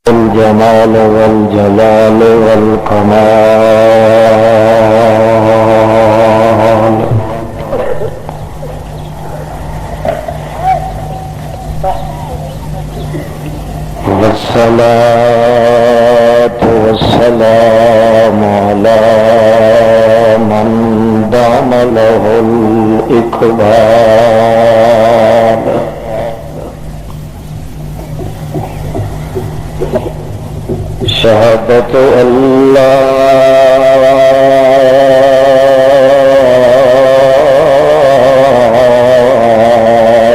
الجمال والجلال والكمال والصلاة والسلام على من دام له الإقبال شهادة أن لا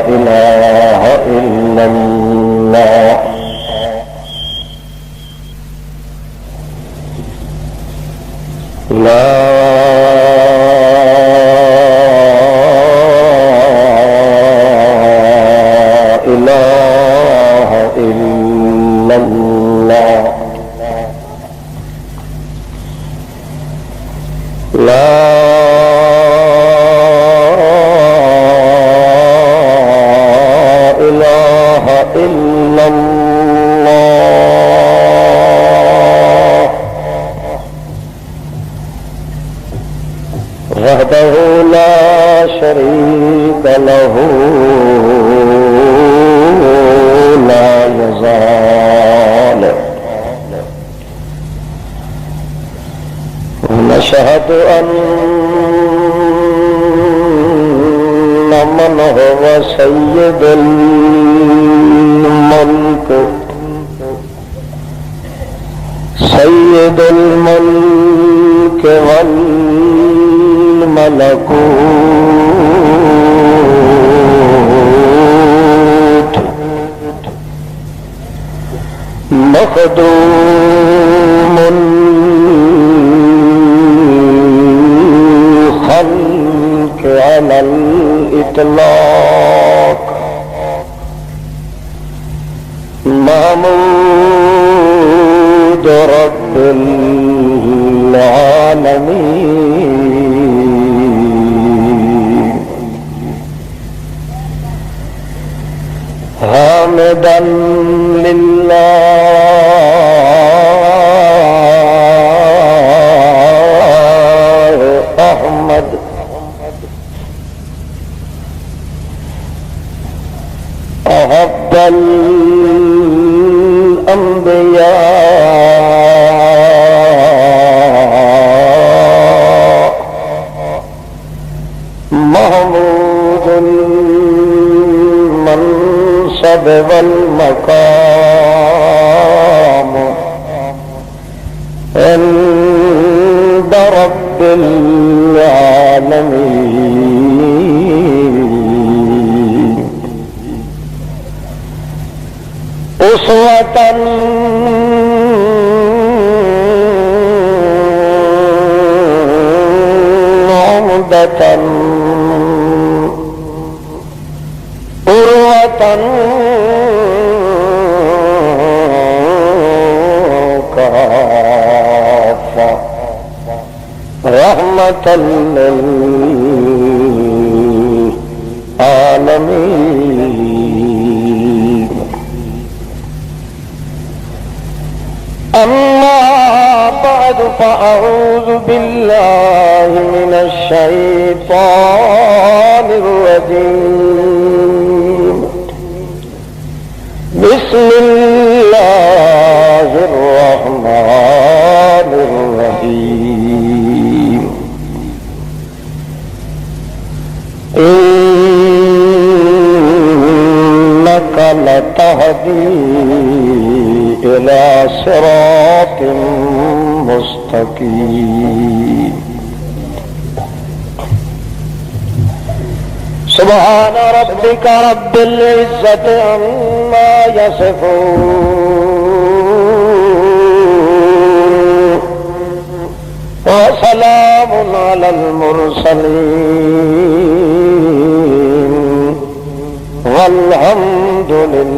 إله إلا الله لا إله إلا الله لا إله إلا الله وحده لا شريك له لا يزال ونشهد أن من هو سيد الملك والملكوت مخدوم الخلق على الإطلاق محمود رب العالمين حامدا لله أحمد أحب الأنبياء محمود المنصب والمقام عند رب العالمين أسوة عمدة أروة كافة رحمة للعالمين أما بعد فأعوذ بالله من الشيطان الرجيم بسم الله الرحمن الرحيم إنك لتهدي إلى صراط مستقيم سبحان ربك رب العزة عما يصفون وسلام على المرسلين والحمد لله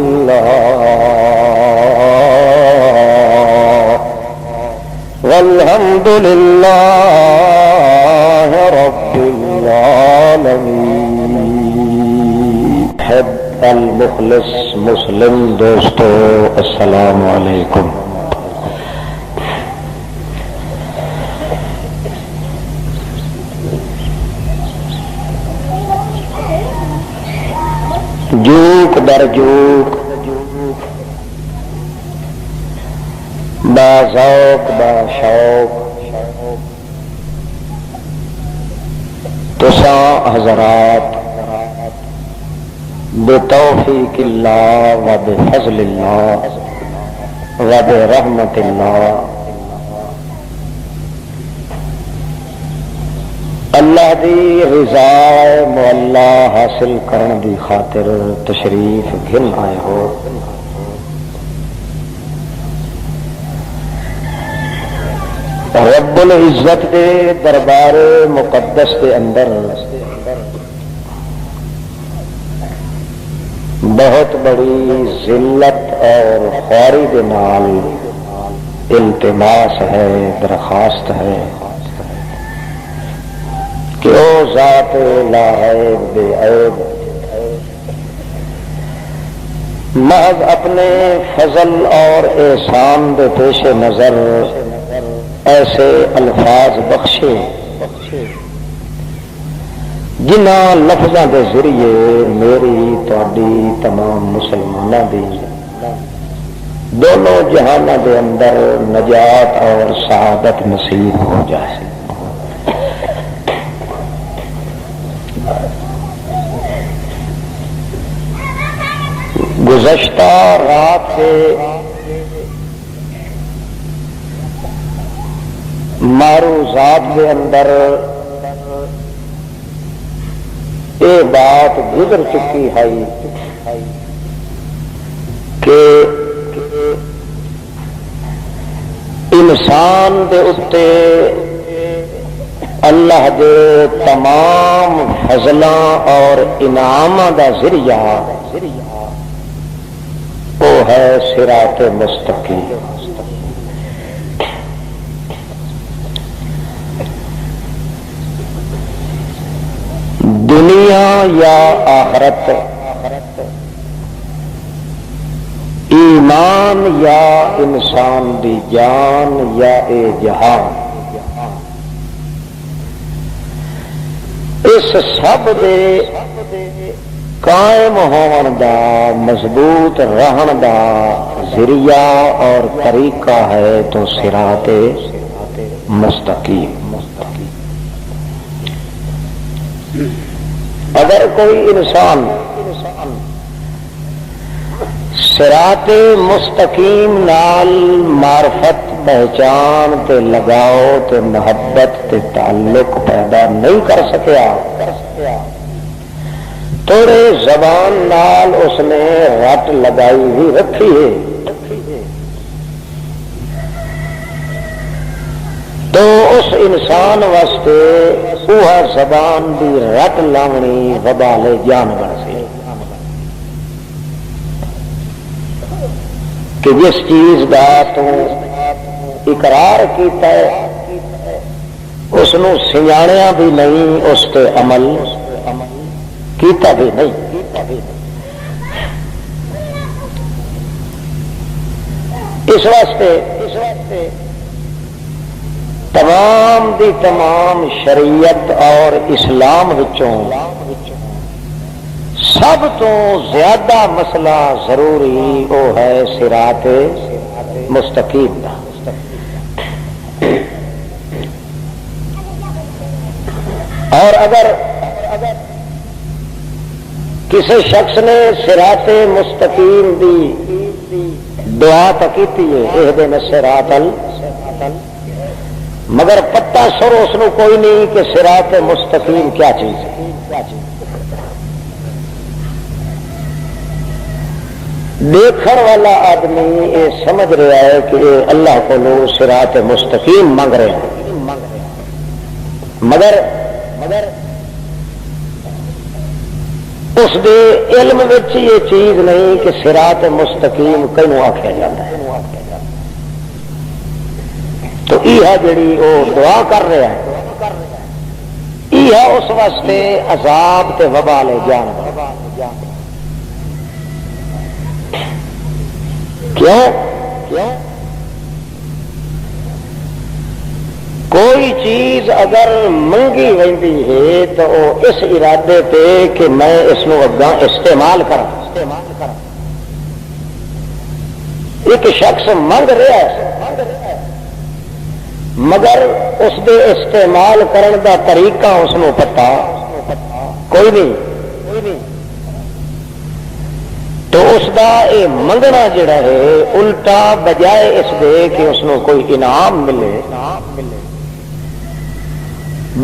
رب العالمين. المخلص مسلم دوستو السلام علیکم۔ جوک در جوک با ذوق با شوق تساں حضرات بتوفیق اللہ و بفضل اللہ و برحمت اللہ اللہ دی رضا مولا حاصل کرن دی خاطر تشریف گھن آئے ہو۔ رب العزت دے دربار مقدس دے اندر بہت بڑی ذلت اور خواری دے نال التماس ہے، درخواست ہے کہ او ذات لا عیب بے عیب محض اپنے فضل اور احسان دے پیش نظر ایسے الفاظ بخشے جنہاں لفظاں دے ذریعے میری تہاڈی تمام مسلماناں دی دونوں جہاناں دے اندر نجات اور سعادت نصیب ہو جائے۔ گزشتہ رات کے معروضات کے اندر یہ بات گزر چکی ہے کہ انسان دے اتے اللہ دے تمام فضلاں اور انعاماں دا ذریعہ وہ ہے صراط مستقیم۔ دنیا یا آخرت، ایمان یا انسان دی جان یا اے جہان، اس سب دے قائم ہون دا مضبوط رہن دا ذریعہ اور طریقہ ہے تو صراط مستقیم۔ اگر کوئی انسان صراط مستقیم نال معرفت پہچان تے لگاؤ تے محبت تے تعلق پیدا نہیں کر سکیا، تھوڑے زبان نال اس نے رٹ لگائی بھی رکھی ہے، تو اس انسان واسطے وہ زبان دی رٹ لاونی وبال جان بن سی کہ جس چیز دا تو اقرار کیتا ہے اس نو سیاڑیا بھی نہیں، اس تے عمل کیتا بھی نہیں۔ اس واسطے تمام دی تمام شریعت اور اسلام وچوں سب تو زیادہ مسئلہ ضروری وہ ہے صراط مستقیم دا۔ اور اگر کسی شخص نے صراط مستقیم دی دعا تو کیتی ہے اہدنا الصراط مگر پتہ سر اس نو کوئی نہیں کہ صراط مستقیم کیا چیز ہے۔ دیکھنے والا آدمی یہ سمجھ رہا ہے کہ یہ اللہ کو صراط مستقیم مانگ رہے ہیں، مگر اس دے علم وچ یہ چیز نہیں کہ صراط مستقیم کینوں آکھیا جاتا ہے۔ تو یہ جڑی وہ دعا کر رہا ہے یہ اس واسطے عذاب تے وبال جان کیوں؟ کوئی چیز اگر منگی ویندی ہے تو اس ارادے پہ کہ میں اس کو اگاں استعمال کروں. ایک شخص منگ رہا ہے مگر اس دے استعمال کرن دا طریقہ اس کو پتا کوئی نہیں، تو اس دا اے منگنا جڑا ہے الٹا بجائے اس دے کہ اس کو کوئی انعام ملے،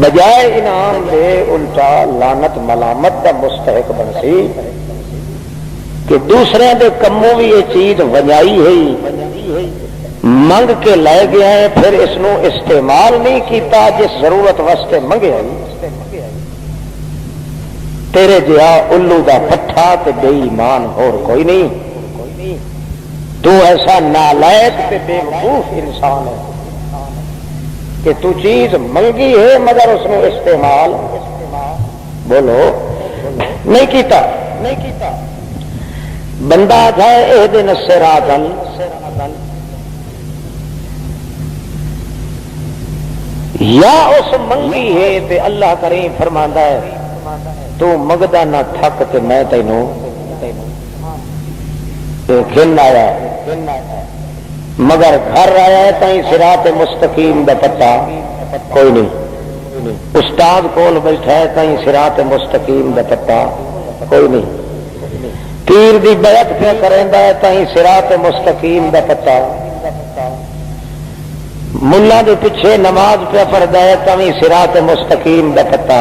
بجائے انعام دے الٹا لعنت ملامت دا مستحق بن سی کہ دوسرے دے کموں بھی یہ چیز ونجائی ہے، منگ کے لے گیا ہے، پھر اس نو استعمال نہیں کیتا جس ضرورت واسطے منگیا. تیرے جہا الو دا پٹھا تے بے ایمان اور کوئی نہیں. تو ایسا نالائق تے بے وقوف انسان ہے کہ تو چیز منگی ہے مگر اس نے استعمال بولو نہیں کیتا. بندہ جائے اہدنا الصراط یا اس منگی ہے تے اللہ کریم فرماندا ہے تو منگدا نہ تھک تے میں تینوں گھن آیا مگر گھر آیا ہے تائیں صراط مستقیم دا پتہ کوئی نہیں. استاد کول بیٹھا ہے تائیں صراط مستقیم دا پتہ کوئی نہیں. پیر دی بیعت پہ کریندا ہے تائیں صراط مستقیم دا پتہ. ملا دے پیچھے نماز پہ پڑھدا ہے تائیں صراط مستقیم دا پتہ.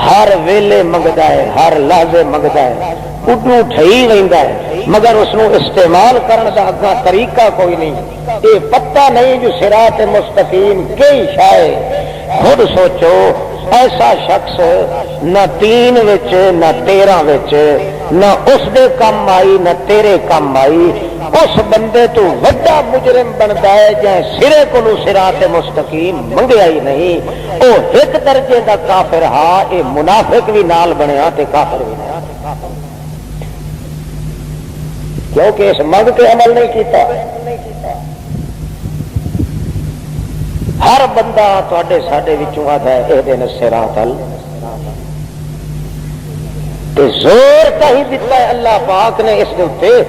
ہر ویلے منگدا ہے، ہر لحظے منگدا ہے، اڈو ٹھئی ویندا ہے مگر اس نو استعمال کرن دا اگا طریقہ کوئی نہیں. یہ پتہ نہیں جو صراط مستقیم کئی شے. خود سوچو ایسا شخص نہ 3 وچ نہ 13 وچ نہ اس دے کم آئی نہ تیرے کم آئی، اس بندے تو وڈا مجرم بنتا ہے جائے سرے کو صراط مستقیم منگیا ہی نہیں. او ایک درجے دا کافر ہا، اے منافق بھی نال بنیا تے کافر بھی نال، کیونکہ اس منگ کے عمل نہیں کیتا. ہر بندہ تواڈے ساڈے وچوں آتا ہے اہدنا الصراط تے زور کہیں دیتا ہے اللہ پاک نے اس کے اوپر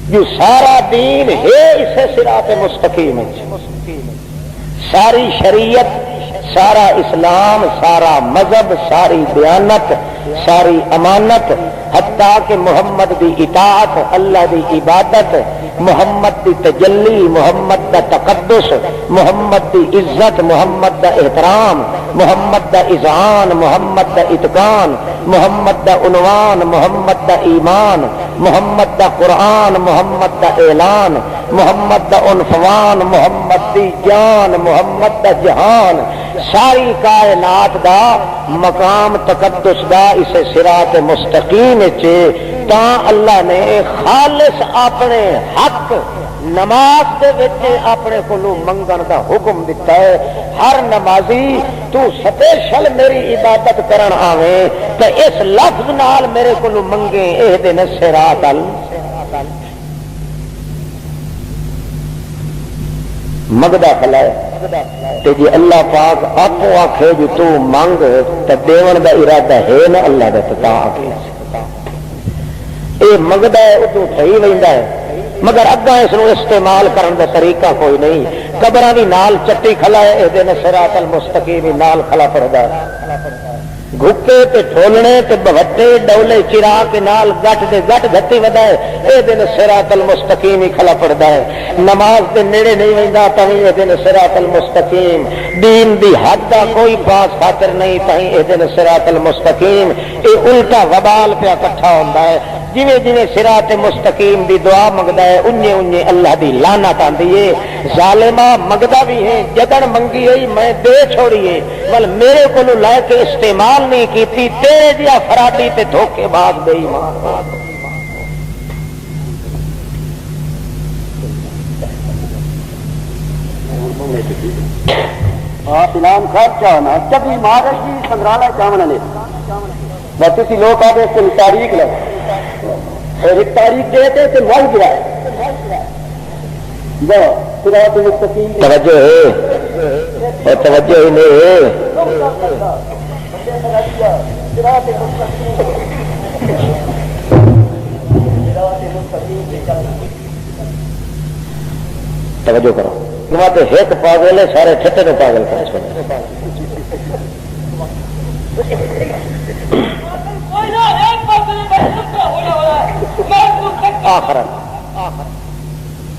جو سارا دین ہے اسے صراط مستقیم ہے. ساری شریعت، سارا اسلام، سارا مذہب، ساری دیانت، ساری امانت، حتیٰ کہ محمد دی اطاعت، اللہ دی عبادت، محمد دی تجلی، محمد دا تقدس، محمد دی عزت، محمد دا احترام، محمد دا اذعان، محمد دا اتقان، محمد دا عنوان، محمد دا ایمان، محمد دا قرآن، محمد دا اعلان، محمد دا عنفوان، محمد دی جان، محمد دا جہان، ساری کائنات دا مقام تقدس دا اسے صراط مستقیم تا اللہ نے خالص اپنے حق نماز دے وچ اپنے کولوں منگن دا حکم دیتا ہے. ہر نمازی تو سپیشل میری عبادت کرن آویں تے اس لفظ نال میرے کولوں منگے اہدنا الصراط مگدا کھلائے تے جی اللہ پاک آپ آکھے جو تو منگ تے دیون دا ارادہ ہے نا اللہ دا تا آکھے اے منگدا ہے ادو ٹھئی ویندا ہے مگر اگا اس نو استعمال کرن دا طریقہ کوئی نہیں. قبراں دی نال چٹی کھلائے اہدنا الصراط المستقیم نال کھلا پڑدا ہے. گھکے تے ٹھولنے تے بوٹے ڈولے چرا کے نال گٹ دے گٹ گھٹی ودائے اہدنا الصراط المستقیم ہی کھلا پڑدا ہے. نماز دے نیڑے نہیں ویندا تاں اہدنا الصراط المستقیم. دین دی حد دا کوئی پاس خاطر نہیں تاں اہدنا الصراط المستقیم. اے الٹا وبال پہ اکٹھا ہوندا ہے. جویں جویں صراط مستقیم دی دعا منگدا ہے انجے انجے اللہ دی لعنت آندی ہے. ظالما منگدا بھی ہے جدن منگی ہوئی میں دے چھوڑیے ول میرے کولوں لے کے استعمال نہیں کیتی تیرے جیا فرادی تے دھوکے باز بے ایمان. اسلام خرچہ ہونا چبی مہارش کی سنگرالا چاونا نے بس اسی لوگ آتے اس کی تاریخ لے اور ایک تاریخ دیتے تو مر گیا صراط مستقیم توجہ ہے اور توجہ ہی نہیں ہے. توجہ کرو ایک پاگل ہے سارے چھٹے کو پاگل کر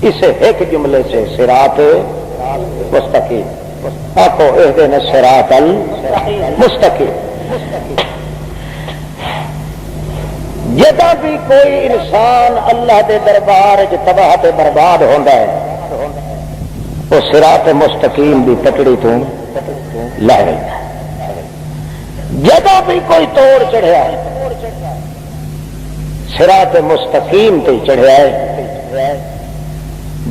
اسے ایک جملے سے صراط مستقیم آخو اہدنا الصراط المستقیم. جدا بھی کوئی انسان اللہ دے دربار تباہ تے برباد ہوتا ہے وہ صراط مستقیم دی پٹڑی تو لہ رہا ہے. جدا بھی کوئی توڑ چڑھیا صراط مستقیم تے چڑھیا ہے.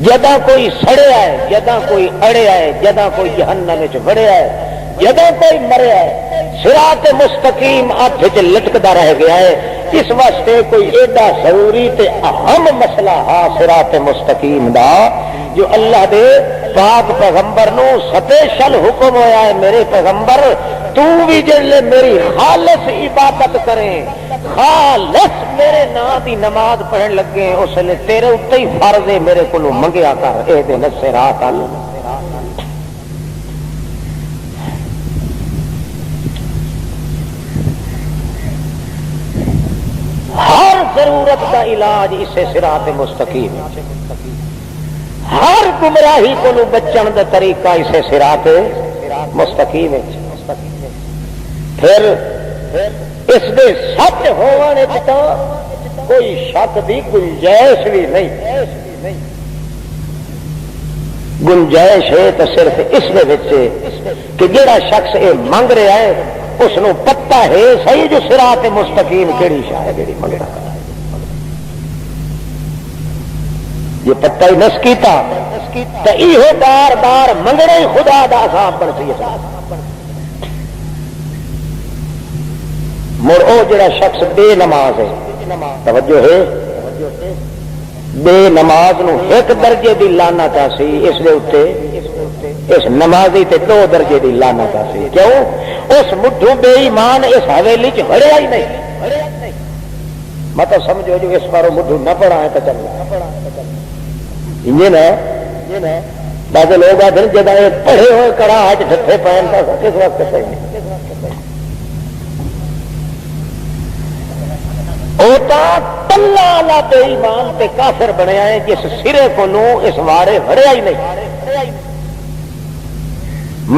جدا کوئی سڑیا ہے جدا کوئی اڑیا ہے جدا کوئی جہنم وچ وڑیا ہے جدا کوئی مریا ہے صراط مستقیم ہاتھ وچ لٹکدا رہ گیا ہے. اس واسطے کوئی ایڈا ضروری تے اہم مسئلہ ہا صراط مستقیم دا جو اللہ دے پاک پیغمبر نو سپیشل حکم ہویا ہے میرے پیغمبر تو بھی جلے میری خالص عبادت کریں خالص میرے نام دی نماز پڑھن لگے اس نے تیرے اتنے ہی فرض ہے میرے کو منگیا کر اہدنا الصراط ہر ضرورت کا علاج اسے صراط مستقیم ہر گمراہی کو بچن کا طریقہ اسے صراط مستقیم. پھر اس دے سچ ہونے کوئی شک دی گنجائش بھی نہیں. گنجائش ہے تو صرف اس میں کہ جڑا شخص یہ منگ رہا ہے اس نو پتہ ہے صحیح جو صراط مستقیم کیڑی شاہ ہے جڑی منگنا یہ پتہ ہی نس کیتا تو ایہو بار بار منگنا ہی خدا دا عذاب بن سی. مڑ او جڑا شخص بے نماز ہے توجہ ہے بے نماز نو ایک درجے دی لعنت سی اس دے اوتے اس نمازی تے 2 درجے دی لعنت سی. کیوں اس مٹھو بے ایمان اس حویلی چ وڑیا ہی نہیں. مطلب سمجھو جو اس بار مٹھو نہ پڑھا ہے تو چل نا بعض لوگ آتے جب پڑھے ہوئے کڑا ڈھٹے پہنتا کس وقت تلا والا بے ایمان تے کافر بنیا ہے جس سرے کو اس وارے وڑیا ہی نہیں.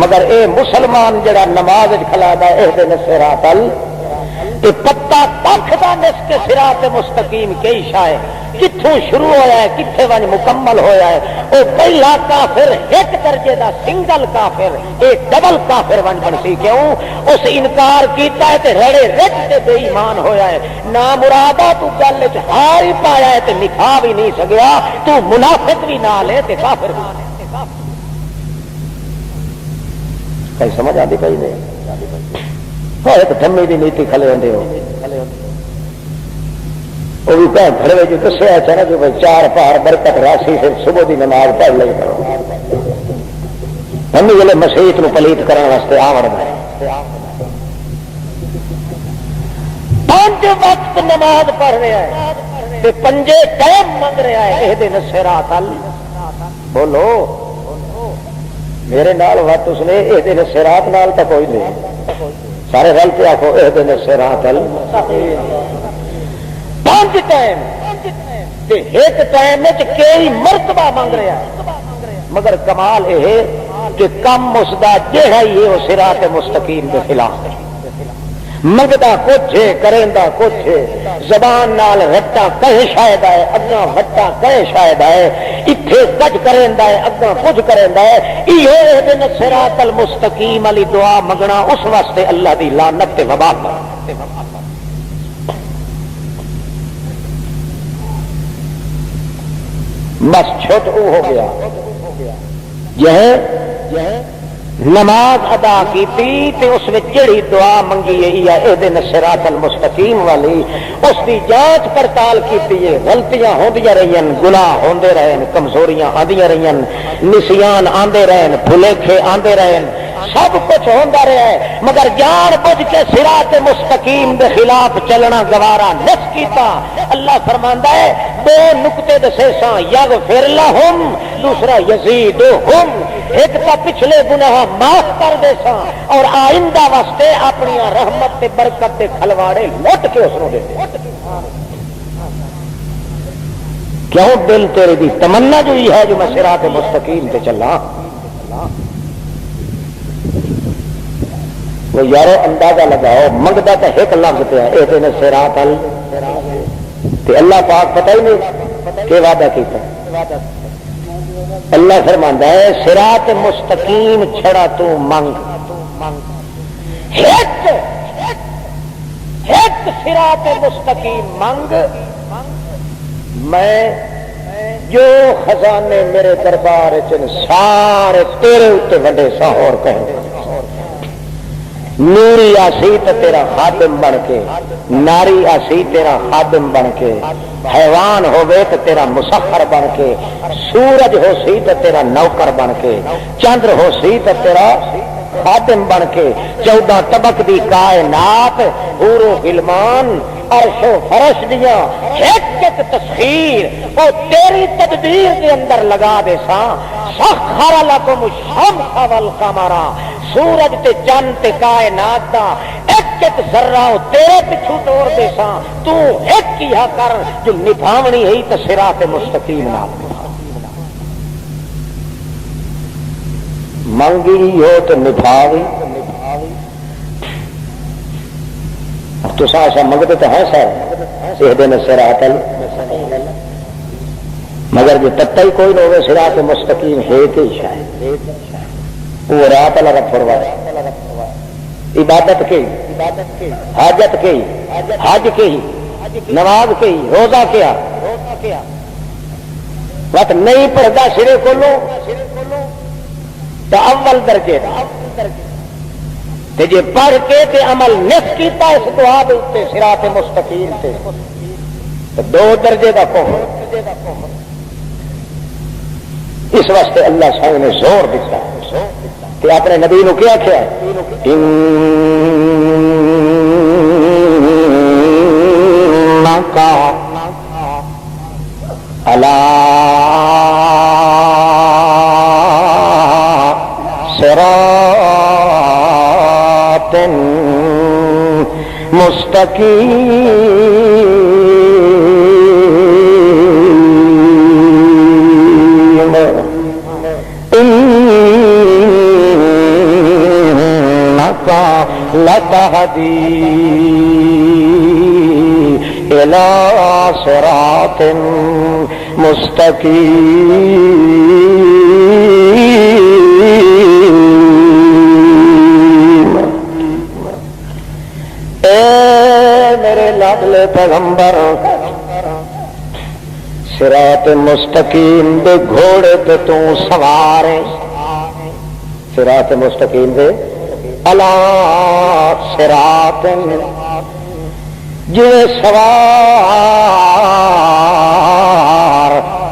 مگر اے مسلمان جڑا نماز کھلا دا اہدنا الصراط یہ پتا تک دا نس کے صراط مستقیم کئی شاہ کتوں شروع ہویا ہے کتنے ون مکمل ہویا ہے. وہ پہلا کافر ایک درجے دا سنگل کافر ایک ڈبل کافر ون بن سی. کیوں اس انکار کیتا ہے تے رڑے رٹ تے بے ایمان ہویا ہے. نہ مرادا تو گل وچ ہار ہی پایا ہے تے نکھا بھی نہیں سکیا تو منافق بھی نہ لے تے کافر بھی نہ لے. کئی سمجھ آتی پئی نہیں ایک دھمی کی نیتی کھلے ہوتے ہو وہ بھی بھن کھڑے ہوئے جو دسیا چاہنا کہ بھائی 4 پہاڑ برکت راسی سے صبح کی نماز پڑھ لے کرو ہم جلے مسیت نو پلیت کرنے واسطے آوڑ ہے 5 وقت نماز پڑھ رہا ہے 5 ٹائم منگ رہا ہے اہدنا الصراط بولو میرے نال وقت اس نے اہدنا الصراط نال تو کوئی نہیں سارے رل کے آخو اہدنا الصراط 5 ٹائم ایک ٹائم کئی مرتبہ منگ رہا ہے. مگر کمال یہ کہ کم اس دا جہا ہی ہے وہ صراط مستقیم کے خلاف منگتا کچھ ہے کریندا کچھ ہے زبان نال ہٹا کہے شاید ہے اگاں ہٹا کہے شاید ہے اتھے کچھ کریندا ہے اگاں کچھ کریندا ہے. ایہو اہدنا الصراط المستقیم علی دعا منگنا اس واسطے اللہ دی لعنت تے وبال بس چھوٹ او ہو گیا نماز ادا کیتی تے اس وچ جڑی دعا منگی ہے اہدنا الصراط المستقیم والی، اس دی جانچ پڑتال کیتی ہے، غلطیاں ہوندیاں رہین، گناہ ہوندے رہن، کمزوریاں آندیاں رہین، نسیان آندے رہن، بھلیکھے آندے رہن، سب کچھ ہوندا رہا ہے، مگر جان بوجھ کے صراط مستقیم دے خلاف چلنا گوارا نس کیتا۔ اللہ فرماندا ہے دو نقطے دسے ساں، یغفر لہم، دوسرا یزیدہم، ایک تا پچھلے گناہ معاف کر دے ساں اور آئندہ واسطے اپنی رحمت تے برکت دے کھلواڑے لٹ کے اس نو دے دے۔ کیوں دل تیرے دی تمنا جو ہی ہے جو میں صراط مستقیم تے چلا۔ وہ یارو اندازہ لگاؤ، منگتا تو ایک لفظ پہ ہے اہدنا الصراط تے اللہ پاک پتہ ہی نہیں کہ وعدہ کیتا۔ اللہ فرماندا ہے صراط مستقیم چھڑا تو منگ، ایک صراط مستقیم منگ، میں جو خزانے میرے دربار سارے تیرے اتنے وڈے سا اور کہیں نوری آسی تو تیرا خادم بن کے، ناری آسی تیرا خادم بن کے، حیوان ہوئے تو تیرا مسخر بن کے، سورج ہو سی تو تیرا نوکر بن کے، چندر ہو سی تو تیرا خادم بن کے، 14 طبق دی کائنات، حور و غلمان، عرش و فرش دیا ایک ایک تسخیر وہ تیری تدبیر کے اندر لگا دے ساں۔ سخر لکم الشمس والقمر، سورج تے چند تے کائنات دا ایک ایک ذرہ تیرے پچھو توڑ دے ساں، تو ایک کیا کر جو نبھاونی ہے تے صراط مستقیم نال منگی ہو تو نبھاوی۔ تو ایسا منگتے تو ہیں سر اہدنا الصراط، مگر جو تتا ہی کوئی نہ ہوئے صراط مستقیم ہے کہ شاید وہ رات اللہ رب فروا عبادت کی، حاجت کی، حج کی، نماز کی، روزہ کیا، وقت نہیں پڑھتا سرے کو لو تو اول درجے تے جے پڑھ کے تے عمل نس کیتا اس دعا دے اوتے صراط مستقیم تے تو 2 درجے دا کفر۔ اس واسطے اللہ سبحانہ نے زور دیتا کہ اپنے نبی نو کیا کیا انکا علی صراط مستقیم، انکا لتہدی الی صراط مستقیم۔ اے میرے لاڈلے پیغمبر، صراط مستقیم دے گھوڑے تے تو سوارے، صراط مستقیم دے الا صراط جو سوار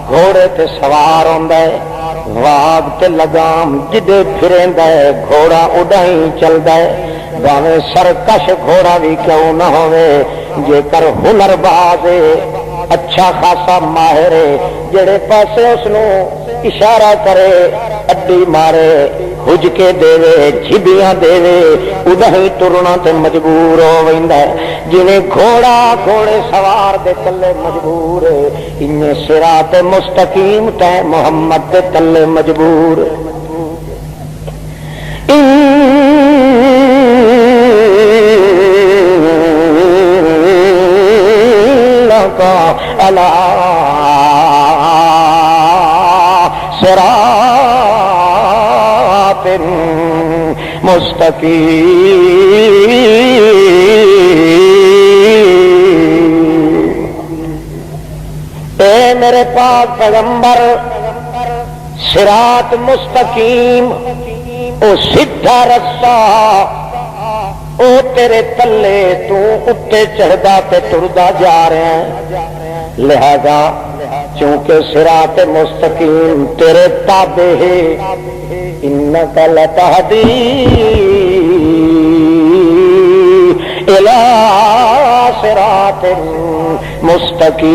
گھوڑے تے سوار ہوندا ہے، واگ تے لگام جدے پھریندا ہے گھوڑا اڈائی چلدا ہے، باویں سرکش گھوڑا بھی کیوں نہ ہوئے، جے کر ہنر باز اچھا خاصا ماہر جڑے پاسے اس نو اشارہ کرے اڈی مارے حج کے دے جھبیاں دے ادھر ترنا تے مجبور ہو ویندا ہے، جویں گھوڑا گھوڑے سوار دے تلے مجبور ہے، انہیں صراط مستقیم تے محمد دے تلے مجبور علی صراط مستقیم۔ اے میرے پاک پیغمبر، صراط مستقیم او سیدھا رستہ او تیرے تلے تو اتے چڑھدا تے ٹردا جا رہا ہے، لہذا چونکہ صراط مستقیم تیرے تابع ہے، انک لتہدی الی صراط مستقیم،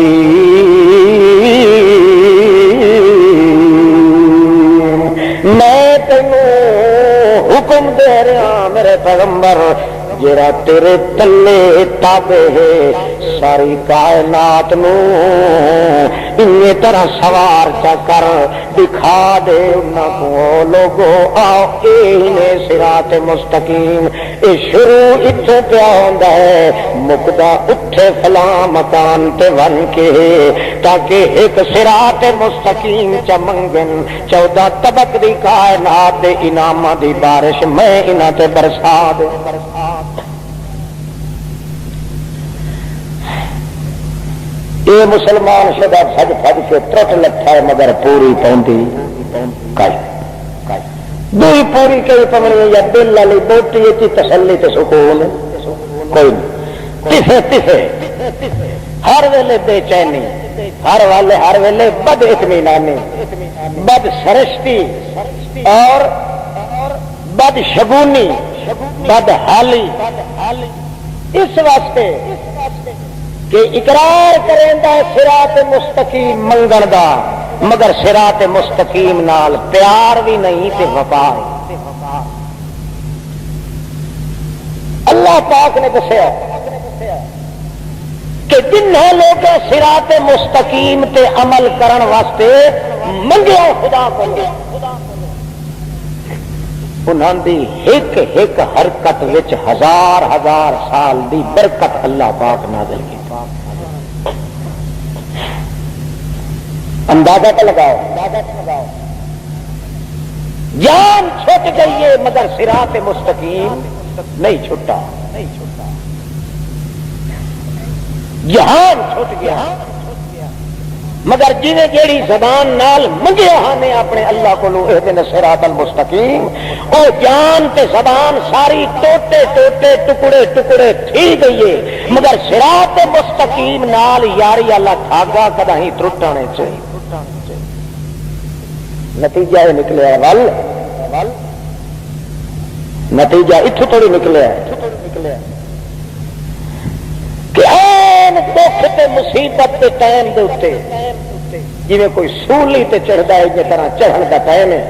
میں تینوں حکم دے رہا میرے پیغمبر جڑا تیرے تلے تابع ہے، ساری کائنات نو انی طرح سوار چا کر دکھا دے انہاں کو لوگو آؤ اے صراط مستقیم، اے شروع اتھے پیا ہوندا ہے مقدا اٹھے فلاں مکان تے ون کے، تاکہ ایک صراط مستقیم چا منگن 14 طبق دی کائنات دے انعاماں دی بارش میں انہاں تے برسا دے۔ یہ مسلمان شدہ بھج بھج کے ٹرٹ لٹھا ہے مگر پوری پوندی دوئی پوری کئی پمنی یا دل والی بوٹی کی تسلی تے سکون کوئی نہیں، تفے ہر ویلے بے چینی، ہر ویلے بد اطمینانی، بد سرشتی اور بد شگونی، بد حالی، اس واسطے کہ اقرار کریں دا صراط مستقیم منگن دا مگر صراط مستقیم نال پیار بھی نہیں تے وفا۔ اللہ پاک نے دسیا کہ جنہیں لوگ صراط مستقیم تے عمل کرن واسطے منگیا خدا کو، انہاں دی ایک ایک حرکت وچ ہزار ہزار سال دی برکت اللہ پاک نازل کی۔ اندازہ تو لگاؤ، جان چھٹ گئی ہے مگر صراط مستقیم نہیں چھٹا، جہان چھٹ گیا مگر جنہیں جیڑی زبان نال منگیا ہانے اپنے اللہ کو لو اہدنا صراط المستقیم، او جان تے زبان ساری ٹوٹے ٹوٹے ٹکڑے ٹکڑے تھی گئی ہے مگر صراط مستقیم نال یاری اللہ دھاگا کدا ہی ٹوٹانے چاہیے۔ نتیجہ یہ نکلیا ول نتیجہ اتھو تھوڑی نکلیا کہ این دکھ تے مصیبت کے ٹائم دے اوتے جی کوئی سولی تے چڑھتا ہے جس طرح چڑھن کا ٹائم ہے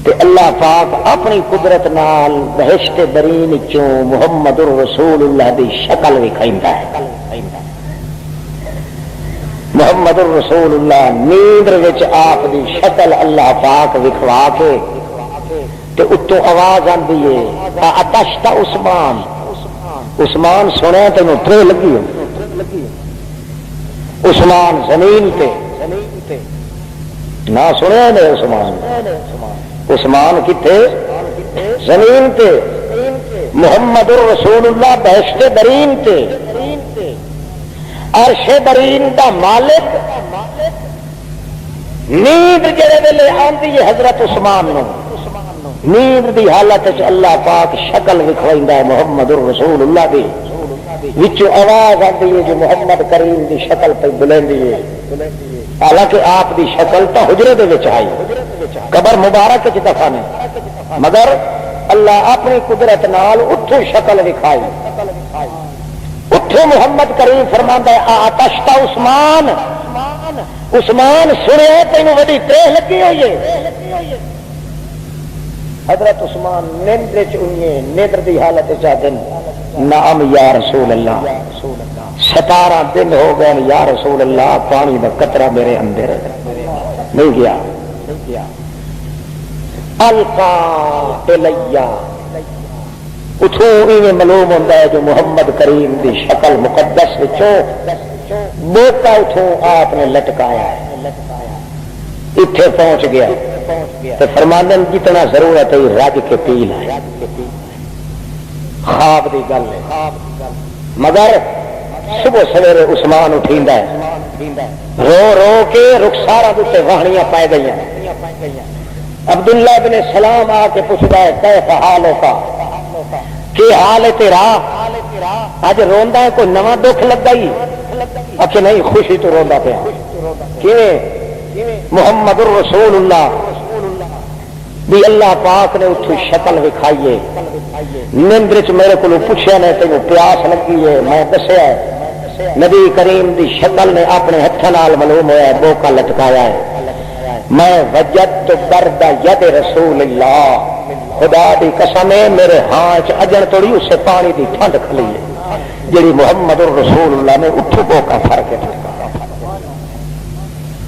تے اللہ پاک اپنی قدرت نال بہشت برین چوں محمد الرسول اللہ دی شکل وکھائندا ہے۔ محمد الرسول اللہ نیندر وچ آپ دی شکل اللہ پاک وکھوا کے تے اتوں آواز آندی ہے اتشت عثمان، عثمان سنیا تینوں ترے لگی عثمان زمین تے نہ سنیا نے عثمان کتے زمین تے، محمد الرسول اللہ بہشت برین تے، عرش برین دا مالک نیند جڑے ویلے آندی ہے حضرت عثمان نو، نیند دی حالت وچ اللہ پاک شکل وکھوائندا ہے محمد الرسول اللہ دی، وچوں آواز آندی ہے جو محمد کریم دی شکل پہ بلندی ہے، حالانکہ آپ دی شکل تو حجرے دے وچ آئی، قبر مبارک وچ دفن ہے، مگر اللہ اپنی قدرت نال اتھوں شکل وکھائی، اتھوں محمد کریم فرماندا ہے آتشتا عثمان، عثمان سنیا تینوں وڈی تریح لگی ہوئی ہے۔ حضرت عثمان نیندر چنیے نیندر دی حالت چاہتے نعم یا رسول اللہ، 17 دن ہو گئے یا رسول اللہ پانی دا قطرہ میرے اندر نہیں گیا۔ القا الیہ اتھوں ایویں معلوم ہوتا ہے جو محمد کریم دی شکل مقدس وچوں بوکا اتھوں آپ نے لٹکایا ہے، اتھے پہنچ گیا تو فرماندے جتنا ضرورت ہے رج کے پی لائے، خواب دی گل ہے، مگر صبح سویرے عثمان اٹھیندا ہے رو رو کے رخسارا دے واہنیاں پائے گئی، عبداللہ بن سلام آ کے پوچھتا ہے کیف حالوں کا کہ حال ہے تیرا اج روندا ہے کوئی نواں دکھ لگا ہی اچھا نہیں خوشی تو روندا پیا محمد الرسول اللہ بھی اللہ پاک نے اتو شکل وکھائیے نیندر چ میرے کو پوچھا نے تینوں پیاس لگی ہے میں دسیا نبی کریم دی شکل نے اپنے ہاتھوں نال معلوم ہوا بوکا لٹکایا ہے میں وجدت برد ید رسول اللہ خدا دی قسم ہے میرے ہاتھ اجن توڑی اسے پانی دی ٹھنڈ کھلی ہے جڑی محمد الرسول اللہ نے اٹھو بوکا پھڑ کے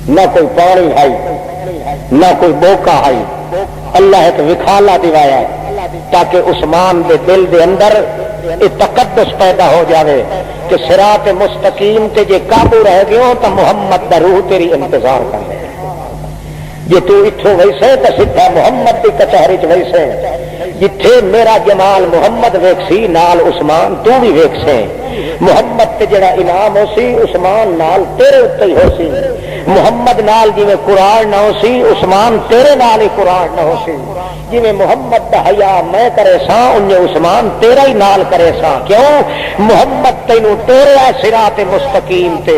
نہ کوئی پانی ہے نہ کوئی بوکا ہے اللہ ایک وکھالا دوایا تاکہ عثمان دے دل دے اندر ایک تقدس پیدا ہو جاوے کہ صراط مستقیم تے جے قابو رہ گئے تو محمد دا روح تیری انتظار کر لے جے تو اتھو ویسے تو سدھا محمد دی کچہری چ ویسے جتھے میرا جمال محمد ویکسی نال عثمان تو بھی ویکسے محمد تے جڑا انعام ہو سی عثمان نال تیرے اتنے ہی ہو سی محمد نال جی قرآن نہ ہو سی عثمان تیرے نال ہی قرآن نہ ہو سی جی محمد دا حیا میں کرے سا انہیں عثمان تیرا ہی نال کرے سا کیوں محمد تینوں توڑیا صراط مستقیم تے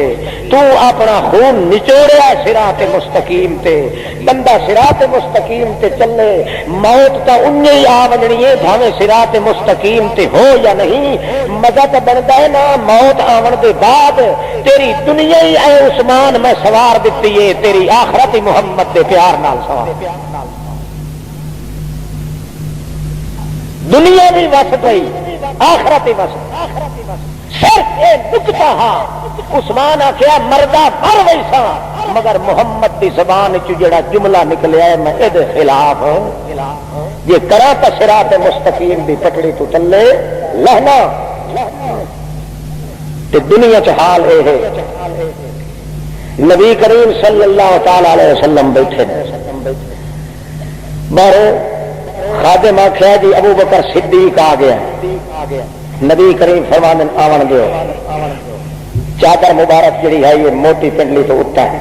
تو اپنا خون نچوڑیا صراط مستقیم تے بندہ صراط مستقیم تے چلے موت تا انہیں ہی آ ونجنی ہے بھاوے صراط مستقیم تے ہو یا نہیں مزہ تو بنتا ہے نا موت آون دے بعد تیری دنیا ہی اے عثمان میں سوار دیتی ہے تیری آخرت محمد دے پیار نال سوار دنیا بھی وس گئی آخرت ہی وس صرف یہ نکتا ہاں عثمان آخیا مردہ مر ویسا مگر محمد دی زبان چ جڑا جملہ نکلیا ہے میں ادھے خلاف یہ کرا تا صراط مستقیم دی پٹڑی تو تلے لہنا تے دنیا چ حال اے ہے نبی کریم صلی اللہ تعالی علیہ وسلم بیٹھے باہر خادم آخیا جی ابو بکر صدیق آ گیا نبی کریم فرماندن آون دیو چادر مبارک جڑی ہے یہ موٹی پنڈلی تو اٹھتا ہے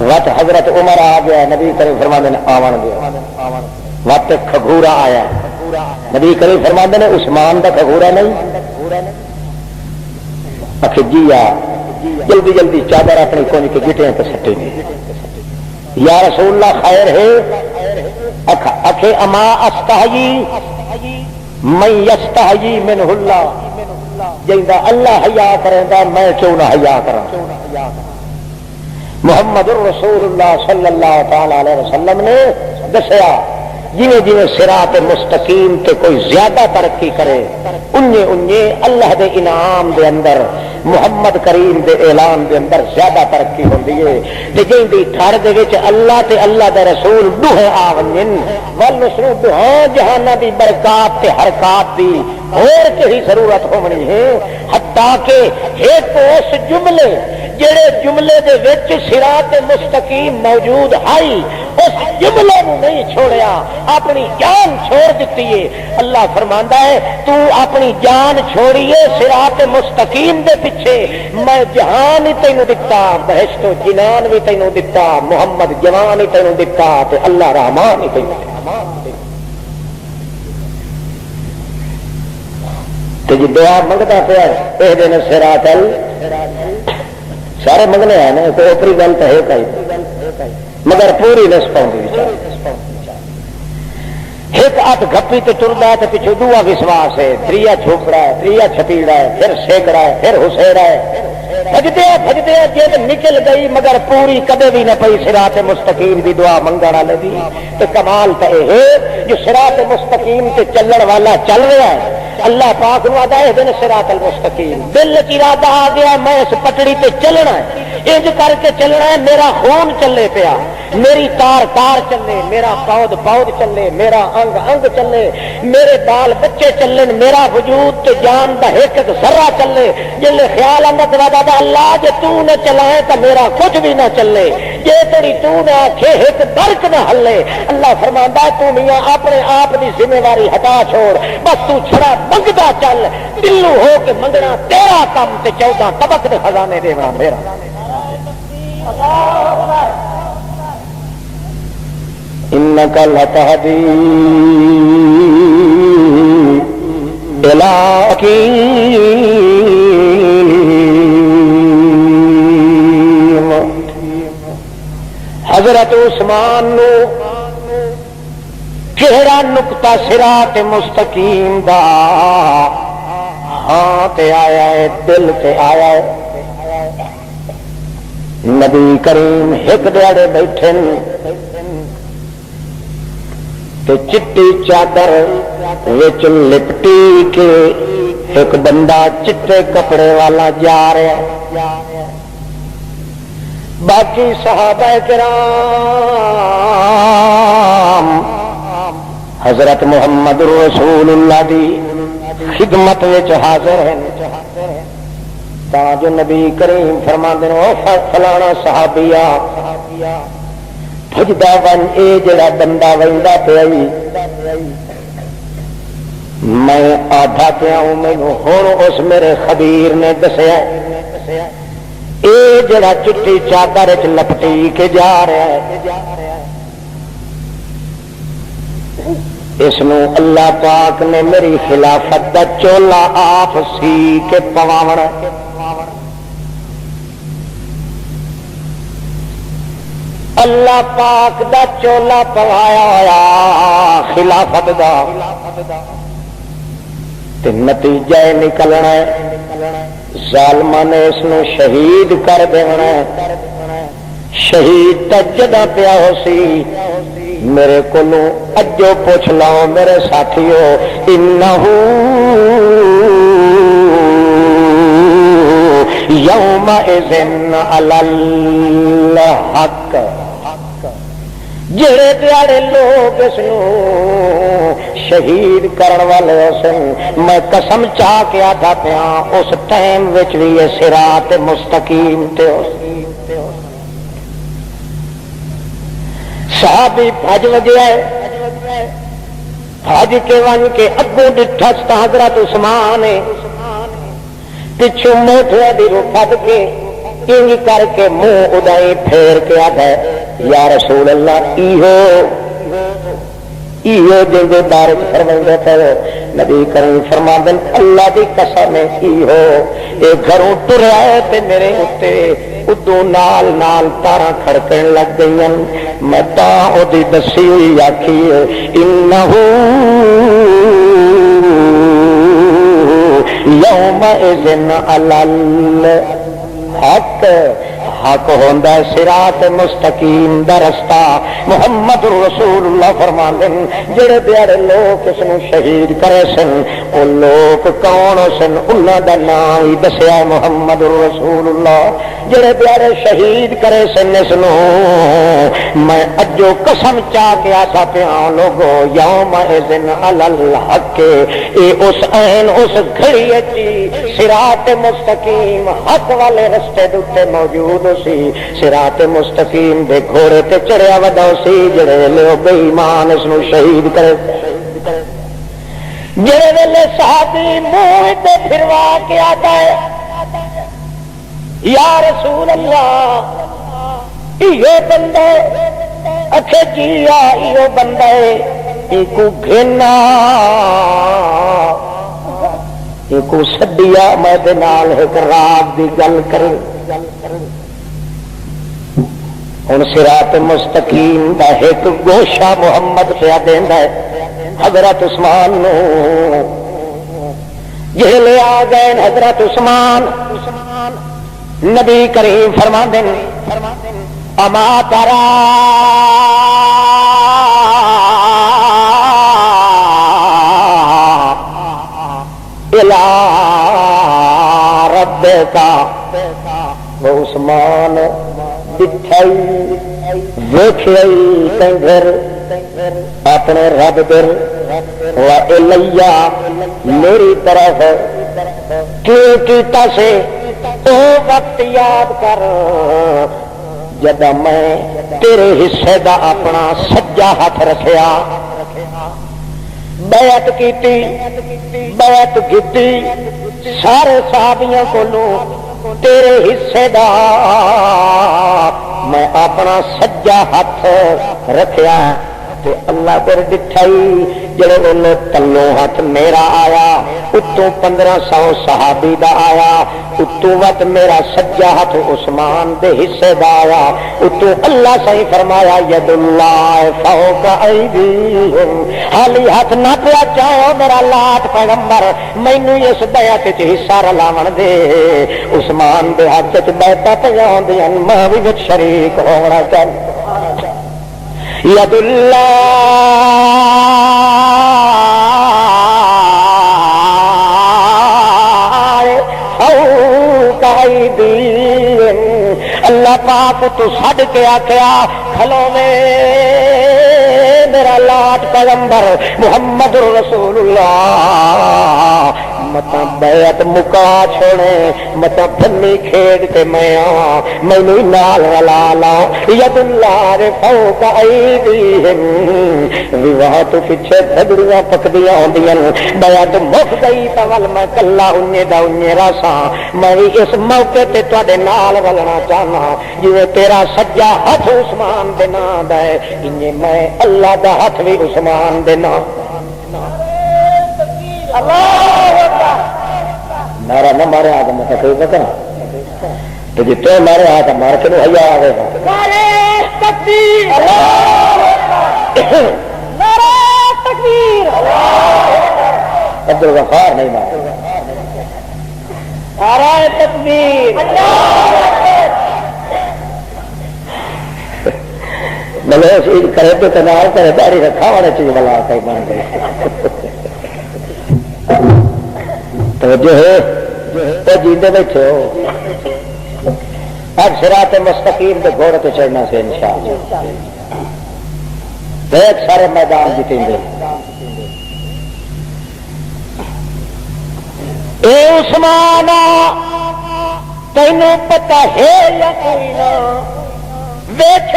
وقت حضرت عمر آ گیا نبی کریم فرماندن آون دیو وقت کھگورا آیا نبی کریم فرماندن عثمان دا کھگورا نہیں جی جلدی جلدی چادر اپنی کون کے گٹیاں پہ سٹے یا رسول اللہ خیر ہے اکھے اما استحیی من یستحیی منہ اللہ جیندہ اللہ حیا کریندا میں کیوں نہ حیا کراں محمد الرسول اللہ صلی اللہ تعالی علیہ وسلم نے دسیا جویں جویں صراط مستقیم تے کوئی زیادہ ترقی کرے انہیں اللہ دے انعام دے اندر محمد کریم دے اعلان دے اندر زیادہ ترقی ہوندی ہے تے جیندی تھڑ دے وچ اللہ تے اللہ دے رسول دوہے آونن والنصر دوہاں جہاناں دی برکات تے حرکات دی اور کہی ضرورت ہونی ہے حتیٰ کہ ایک اس جملے جڑے جملے دے وچ صراط مستقیم موجود ہے اس جملے کو نہیں چھوڑیا اپنی جان چھوڑ دیتی ہے اللہ فرماندا ہے تو اپنی جان چھوڑیے صراط مستقیم دے پیچھے میں جہان ہی تینوں دتا بہشت و جنان بھی تینوں دتا محمد جوان ہی تینوں دتا تے اللہ رحمان ہی تینوں تے جی دعا منگتا پیا اہدنا الصراط سارے منگنے ہیں نا کوئی اوپری گل تو ہے کئی مگر پوری نس پاؤں ایک ہاتھ گپی تے ٹردا ہے تے پیچھے دعا وشواس ہے تریا چھوکڑا ہے تریا چھپیڑا ہے پھر سیکڑا ہے پھر حسیرا ہے بھجدے جیت نکل گئی مگر پوری کدے بھی نہ پئی صراط مستقیم دی دعا منگن والے دی تے کمال تے ہے جو صراط مستقیم تے چلن والا چل رہا ہے اللہ پاک نو آدا ہے دن صراط المستقیم دل کی ارادہ آ گیا میں اس پٹڑی تے چلنا ہے انج کر کے چلنا ہے میرا خون چلے پیا میری تار تار چلے میرا پود پود چلے میرا انگ انگ چلے میرے بال بچے چلن میرا وجود تے جان دا ایک ایک ذرہ چلے جلے خیال اندر دادا اللہ جے تو نہ چلائے تو میرا کچھ بھی نہ چلے جے تیری تو نہ آکھے ایک برک نہ ہلے اللہ فرماندا ہے تو میاں اپنے آپ دی ذمہ داری ہٹا چھوڑ بس تو چھڑا منگدا چل دلو ہو کے منگنا تیرا کم تے 14 طبق دے خزانے دینا میرا انک لتہدی الی حکیم۔ حضرت عثمان نو کہڑا نقطہ صراط مستقیم دا ہاں تے آیا ہے، دل تے آیا ہے۔ نبی کریم ایک دیڑے بیٹھے تے چٹی چادر وچ لپٹی کے ایک بندہ چٹے کپڑے والا جا رہا ہے۔ باقی صحابہ کرام حضرت محمد رسول اللہ دی خدمت وچ حاضر ہیں، تا جو نبی کریم فرماندے نے او فلانا صحابیہ بھجدا ون اے جڑا بندہ ویندا پیا میں آدھا پیا ہوں، مینوں ہن اس میرے خبیر نے دسیا اے جڑا چٹی چادر وچ لپٹی کے جا رہا ہے اس نو اللہ پاک نے میری خلافت دا چولا آپ سی کے پواونا۔ اللہ پاک دا چولا پوایا ہوا خلافت دا تے نتیجہ نکلنا ہے ظالماں نے اس نو شہید کر دینا ہے۔ شہید تے جدا پیا ہو سی میرے کو اجو پوچھ لو میرے ساتھیو انہو یومئذ علی الحق، جڑے پیارے لوگ اس نو شہید کرن والے سن میں قسم چاہ کے آدھا پیا اس ٹائم وچ بھی یہ صراط مستقیم تے صحابی بھج وجیا ہے، بھج کے ون کے اگوں ڈٹھا حضرت عثمان پچھوں موٹے دی رو پھد کے انج کر کے منہ اڈائی پھیر کے آدھا یا رسول اللہ ایہو جن دے بارے فرماندے تھے نبی کریم فرماندے اللہ دی قسم ایہو اے گھروں ٹریا ہے تے میرے اتے ادو نال نال تاراں کھڑکن لگ گئی میں تا او دی دسی ہوئی آکھی انہو یومئذ علی الحق، حق ہوندا ہے صراط مستقیم دا رستہ۔ محمد رسول اللہ فرماندے جڑے پیارے لوگ اس نو شہید کرے سن او لوگ کون سن انہاں دا نام ہی دسیا محمد رسول اللہ۔ جڑے پیارے شہید کرے سن اس نو میں اجو قسم چاہ کے آتا پیا لوگو یومئذ علی الحق، اے اس عین اس گھڑی اچھی صراط مستقیم حق والے رستے دے موجود سی۔ صراط مستقیم دے گھوڑے تے چڑھیا وڈا سی جڑے لوگ بے ایمان اس نو شہید کرے، جڑے ویلے صحابی منہ تے پھروا کے آتا ہے یا رسول اللہ یہ بندہ اچھے جیا یہ بندہ ایک گھنا ایک سڈیا میں دے نال ایک رات دی گل کروں ہن صراط مستقیم دا ایک گوشہ محمد پیا دیندا ہے حضرت عثمان نو جہلے آ گئے حضرت عثمان نبی کریم فرماندے اما ترا الی ربک، وہ عثمان دکھائی ویکھائی کنگھر اپنے رب در و الیہ میری طرف کیوں کیتا سے او وقت یاد کر جب میں تیرے حصے دا اپنا سجا ہاتھ رکھیا بیعت کیتی بیعت کیتی سارے صحابیاں کولوں تیرے حصے دا میں اپنا سجا ہاتھ رکھیا تے اللہ پھر ڈٹھائی جڑے ویلے تلوں ہاتھ میرا آیا اتوں 1500 صحابی دا آیا اتوں وت میرا سجا ہاتھ عثمان دے حصے دا آیا اتوں اللہ صحیح فرمایا ید اللہ فوق ایدیہم حالی ہاتھ نہ پیا چاہو میرا لاٹ پیغمبر مینوں اس بیعت وچ حصہ رلاون دے عثمان دے ہاتھ وچ بیعتاں پیاں ہوندیاں میں وی وچ شریک ہونا چاہیے ید اللہ فوق ایدیہم اللہ پاک تو چھڈ کے آکھیا کھلوے میرا لاٹ پیغمبر محمد رسول اللہ متا بیعت مکا چھوڑے متا بھنی کھیڈ تے میں مینوں نال رلا لا ید اللہ فوق ایدیہم وواہ تو پیچھے جھگڑیاں پکدیاں ہوندیاں بیعت مک گئی تول میں کلا اننے دا اننے راساں میں اس موقع تے تواڈے نال رلنا چاہنا جویں تیرا سجا ہاتھ عثمان دے نام دا ہے انجے میں اللہ دا ہاتھ بھی عثمان دے نام مارا نہ مارے آدم میں کوئی پتا تو جی تو مارے آدم مار کے حیا آئے گا عبد الغفار نہیں مارے نعرہ تکبیر ملوث عید کرے تو تنار کرے داری رکھا والا چیز بلا کئی بن گئی توجہ ہے تو جیندے بیٹھے ہو اب صراط مستقیم کے گھوڑے پہ چڑھنا سے انشاءاللہ بہت سارے میدان جیتیں گے اے عثمانہ تینوں پتہ ہے یا کوئی نہ دیکھ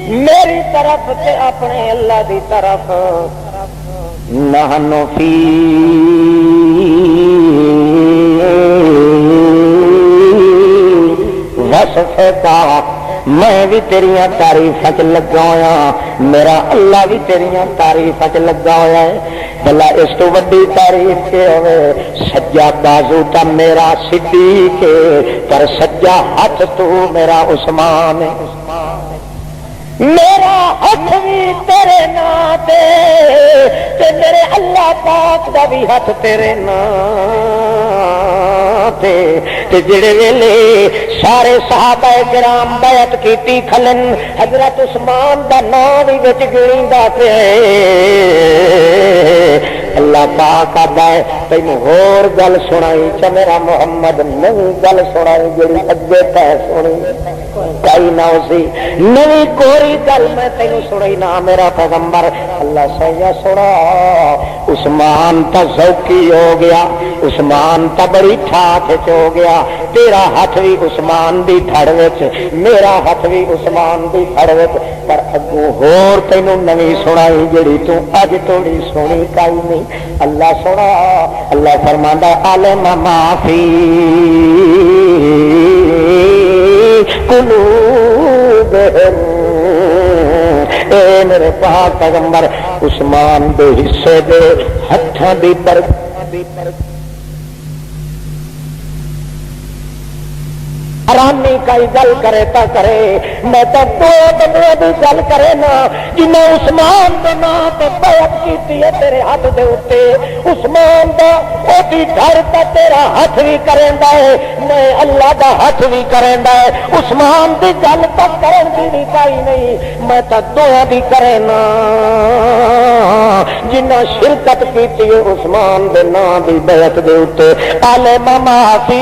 میری طرف تے اپنے اللہ دی طرف نحنو فی وصفکا میں بھی تیریاں تعریفاں لگا ہوا میرا اللہ بھی تیریاں تعریفاں لگا ہوا ہے بلا اس تو وڈی تعریف کے ہوئے سجا بازو تا میرا صدیق پر سجا ہاتھ تو میرا عثمان ہے میرا ہاتھ بھی تیرے نام تے میرے اللہ پاک دا بھی ہاتھ تیرے نام تے جڑے ویلے سارے صحابہ کرام بیعت کیتی کھلن حضرت عثمان دا نام بھی وچ گڑیندا پیا اللہ پاک آتا ہے تینوں ہور گل سنائی چا میرا محمد نوی گل سنائی جڑی اگے تے سنی کئی نہ اسی نوی کوری گل میں تینوں سنائی نہ میرا پیغمبر اللہ سیا سنا عثمان تا ذوقی ہو گیا عثمان تا بڑی ٹھاٹھ ہو گیا تیرا ہاتھ بھی عثمان دی دھڑ وچ میرا ہاتھ بھی عثمان دی دھڑ وچ پر اگوں ہور تینوں نوی سنائی جڑی تو اج توڑی سنی کئی نہیں اللہ سنا اللہ فرماندا عالم ما فی قلوبہم اے میرے پاک پیغمبر عثمان دے حصے دے ہتھاں دی برکت حرامی کئی گل کرے تا کرے میں تو دو بندے دی گل کرے نا جنہیں عثمان دے نام تے بیعت کیتی ہے تیرے ہاتھ دے اوتے عثمان دا اوتی گھر تے تیرا ہاتھ بھی کریندا ہے میں اللہ دا ہاتھ بھی کریندا ہے عثمان دی گل تک کرن دی نہیں پائی نہیں میں تو دو دی کرے نا جنہیں شرکت کیتی ہے عثمان دے نام دی بیعت دے اوتے عالم ما فی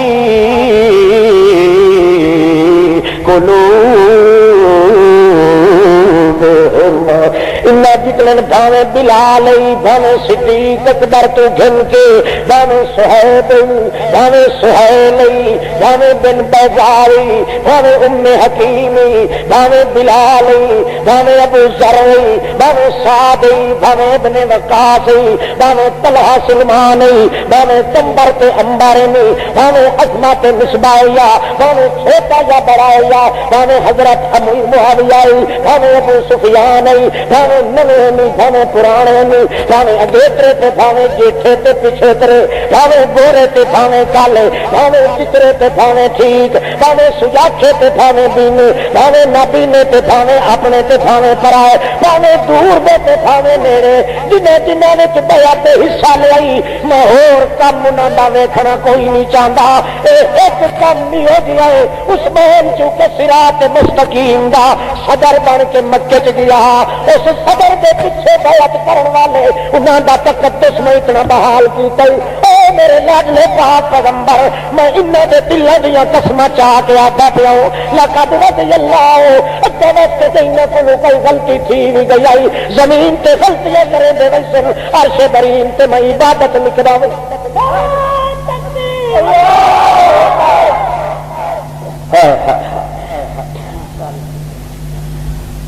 قلوبہم اللہ جی نکلن بھاویں بلال بھاویں صدیق اکبر تو گھن کے بھاویں صہیب بھاویں سہیل بھاویں بن بیزاری بھاویں ام حکیم بھاویں بلال بھاویں ابو ذر بھاویں سعد بھاویں ابن وقاص بھاویں طلحہ سلمان بھاویں تنبر تے انبار بھاویں اسما تے مصباحیہ بھاویں چھوٹا یا بڑا یا بھاویں حضرت امیر معاویہ بھاویں ابو سفیان بھاویں نویں بھاویں پرانے بھاویں اگیترے تے بھاویں جیٹھے تے پچھےترے بھاویں گورے تے بھاویں کالے بھاویں چترے تے بھاویں ٹھیک بھاویں سجاکھے تے بھاویں بینے بھاویں نابینے تے بھاویں اپنے تے بھاویں پرائے بھاویں دور دے تے بھاویں نیڑے جنہیں جنہاں وچ بیعت حصہ لئی میں ہور کم انہاں دا ویکھنا کوئی نہیں چاہندا ایک کم نہیں ہو گیا ہے عثمان چونکہ صراط مستقیم دا صدر بن کے مکے چ گیا اس صدر دے پیچھے بیعت کرن والے انہاں دا تقدس میں اتنا بحال کیتا اے میرے لاڈلے پاک پیغمبر میں انہاں دے دلاں دیاں قسماں چاہ کے آتا پیا لقد رضی اللہ اگے واسطے تے انہاں کولوں کوئی غلطی تھی بھی گئی زمین تے غلطیاں کرے دے ویسن عرش برین تے میں عبادت لکھدا وے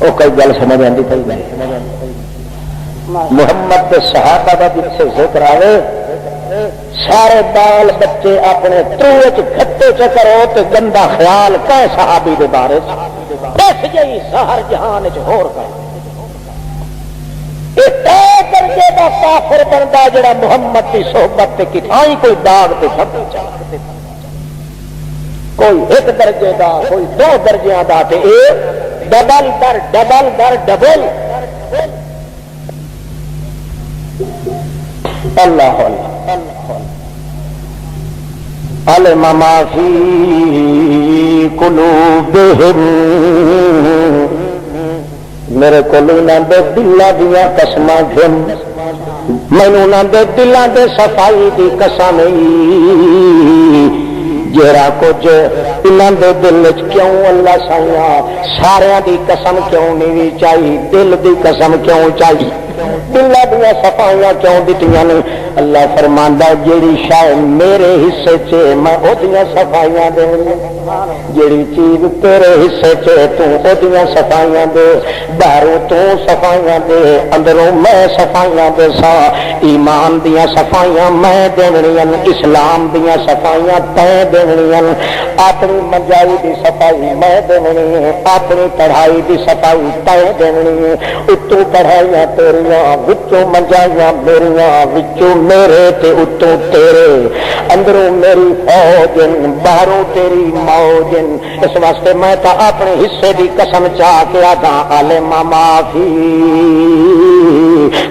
وہ کوئی گل سمجھ آتی پی محمد کے صحابہ کا جتنے ذکر آئے سارے بال بچے اپنے تروچ کھٹے چ کرو تو گندا خیال کہ صحابی دے بارے بس جی سہر جہان ہور درجے کا کافر بنتا جڑا محمد کی صحبت سے کتائی کوئی داغ تے سب کوئی ایک درجے کا کوئی دو درجے کا تے ڈبل در ڈبل در ڈبل اللہ علم ما فی قلوبہم میرے کو دلوں دیا قسماں گھن مینوں نہ دے دلوں دے صفائی دی قسم جہاں کچھ انہاں دے دل وچ کیوں اللہ سائیاں سارے دی قسم کیوں نہیں چاہیے دل دی قسم کیوں چاہیے دلوں دیا صفائیاں کیوں دتیاں نے اللہ فرماندا جیڑی شے میرے حصے چ میں اودیاں صفائیاں دینی جیڑی چیز تیرے حصے چ تو اودیاں صفائیاں دے باہروں تو صفائیاں دے اندروں میں صفائیاں دے سا ایمان دیاں صفائیاں میں دینیاں اسلام دیاں صفائیاں تے دینیاں اپنی منجائی دی صفائی میں دینی اپنی پڑھائی دی صفائی تے دینی اتوں پڑھائیاں تیریاں وچوں منجائیاں میریاں وچوں میرے تے اتوں تیرے اندروں میری فوج باہروں تیری موج اس واسطے میں تا اپنے حصے دی قسم چاہ کے آدھا علم ما فی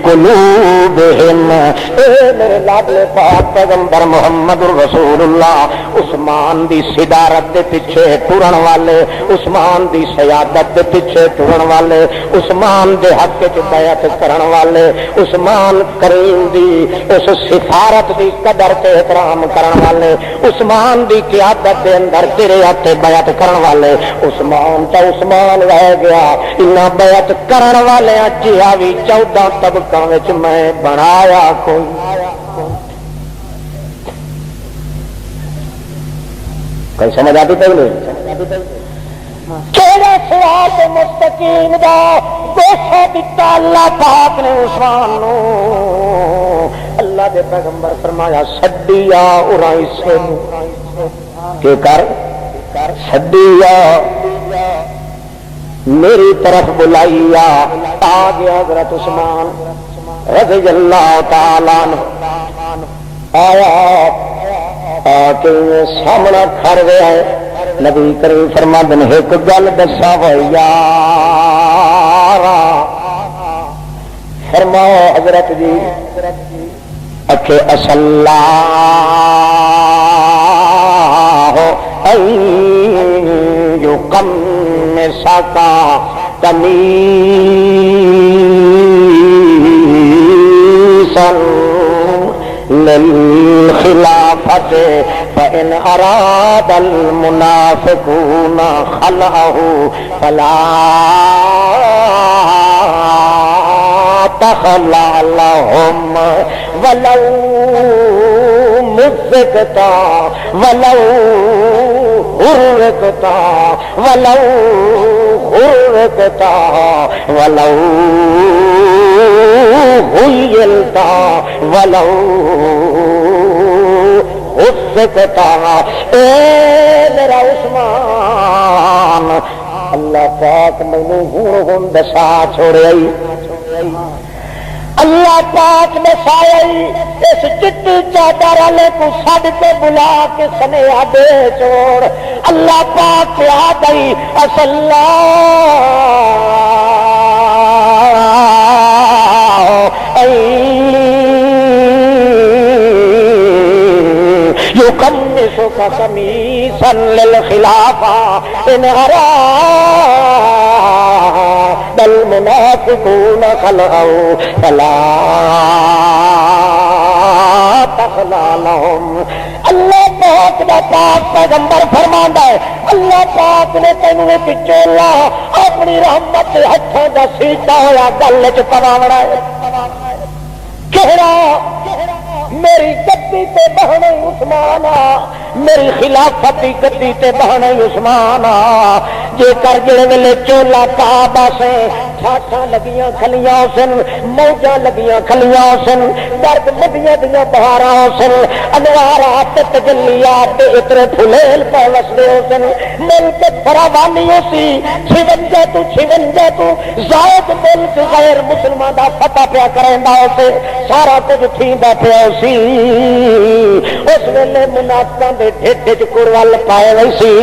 قلوبہم اے میرے لاڈلے پاک پیغمبر محمد رسول اللہ عثمان دی صدارت دے پیچھے ٹرن والے عثمان دی سیادت دے پیچھے ٹرن والے عثمان دے حق وچ بیعت کرن والے عثمان کریم دی اس سفارت دی قدر تے احترام کرن والے عثمان دی قیادت دے اندر تیرے ہاتھ بیعت کرن والے عثمان تا عثمان رہ گیا انہاں بیعت کرن والے جہاں بھی 14 طبقاں وچ میں بنایا کوئی سمجھ آتی پی نہیں کیڑا صراط مستقیم دا گوشہ دتا اللہ پاک نے عثمان نو اللہ دے پیغمبر فرمایا سڈیا ارائی سے کہ کر سڈیا میری طرف بلائیا آ گیا حضرت عثمان رضی اللہ تعالیٰ عنہ آیا آ کے سامنا کھڑ گیا ہے نبی کریم فرماندے نے ایک گل دسا ہو یار فرماؤ حضرت جی اکھے اصلاح یقم ساکا قمیصا للخلافة فإن أراد المنافقون خلعه فلا تخلالهم ولو مزقتا ولو حرقتا ولو حرقتا ولو حیلتا ولو حسکتا. اے میرا عثمان اللہ پاک مینو ہوں دسا چھوڑی. اللہ پاک دسایا اس چٹی چادر والے کو سد کے بلا کے سنیا دے چھوڑ. اللہ پاک آ گئی اصلا يكمسك قميصا للخلافة إن أراد المنافقون خلعوا فلا تخلع لهم. اللہ پاک دا پاک پیغمبر فرماندا ہے اللہ پاک نے تینوں ایک چولا اپنی رحمت دے ہتھاں دا سیٹا ہویا گل وچ پواونا ہے. کہڑا میری گدی تے بہنے عثمان میری خلافت کی گدی تے بہنے عثمان جے کر جڑے ویلے چولا پا باسے ٹھاٹھاں لگیاں کھلیاں سن موجاں لگیاں کھلیاں سن درد مدیاں دیاں بہاراں سن انوارات تے تجلیات تے اترے پھلیل پہ وسدے سن ملک فراوانی سی 56 تو زائد ملک غیر مسلمان دا فتح پیا کریندا سے سارا کچھ تھیندا پیا سی. اس ویلے منافقاں دے ڈھڈ وچ کڑول پائے ہوئی سی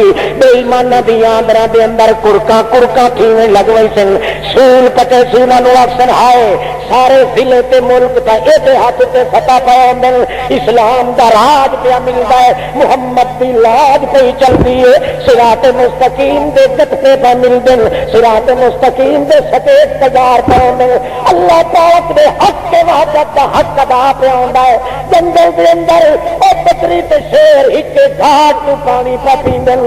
بے ایماناں دی آندراں دے اندر کڑکاں تھیویں لگ وئی سن سول پٹے سوناں نوں اکثر ہائے سارے ضلع تے ملک تا اے ہاتھ تے فتح پایا مل اسلام دا راج پیا ملدا ہے محمد دی لاج پہ چلدی ہے صراط مستقیم دے گتھے پہ ملدے صراط مستقیم دے سکیت تجار پہ مل. اللہ پاک دے حق کے وحدت دا حق ادا پہ ہوندا ہے. جنگل دے اندر او بکری تے شیر ایک گھاٹ تو پانی پا پیندن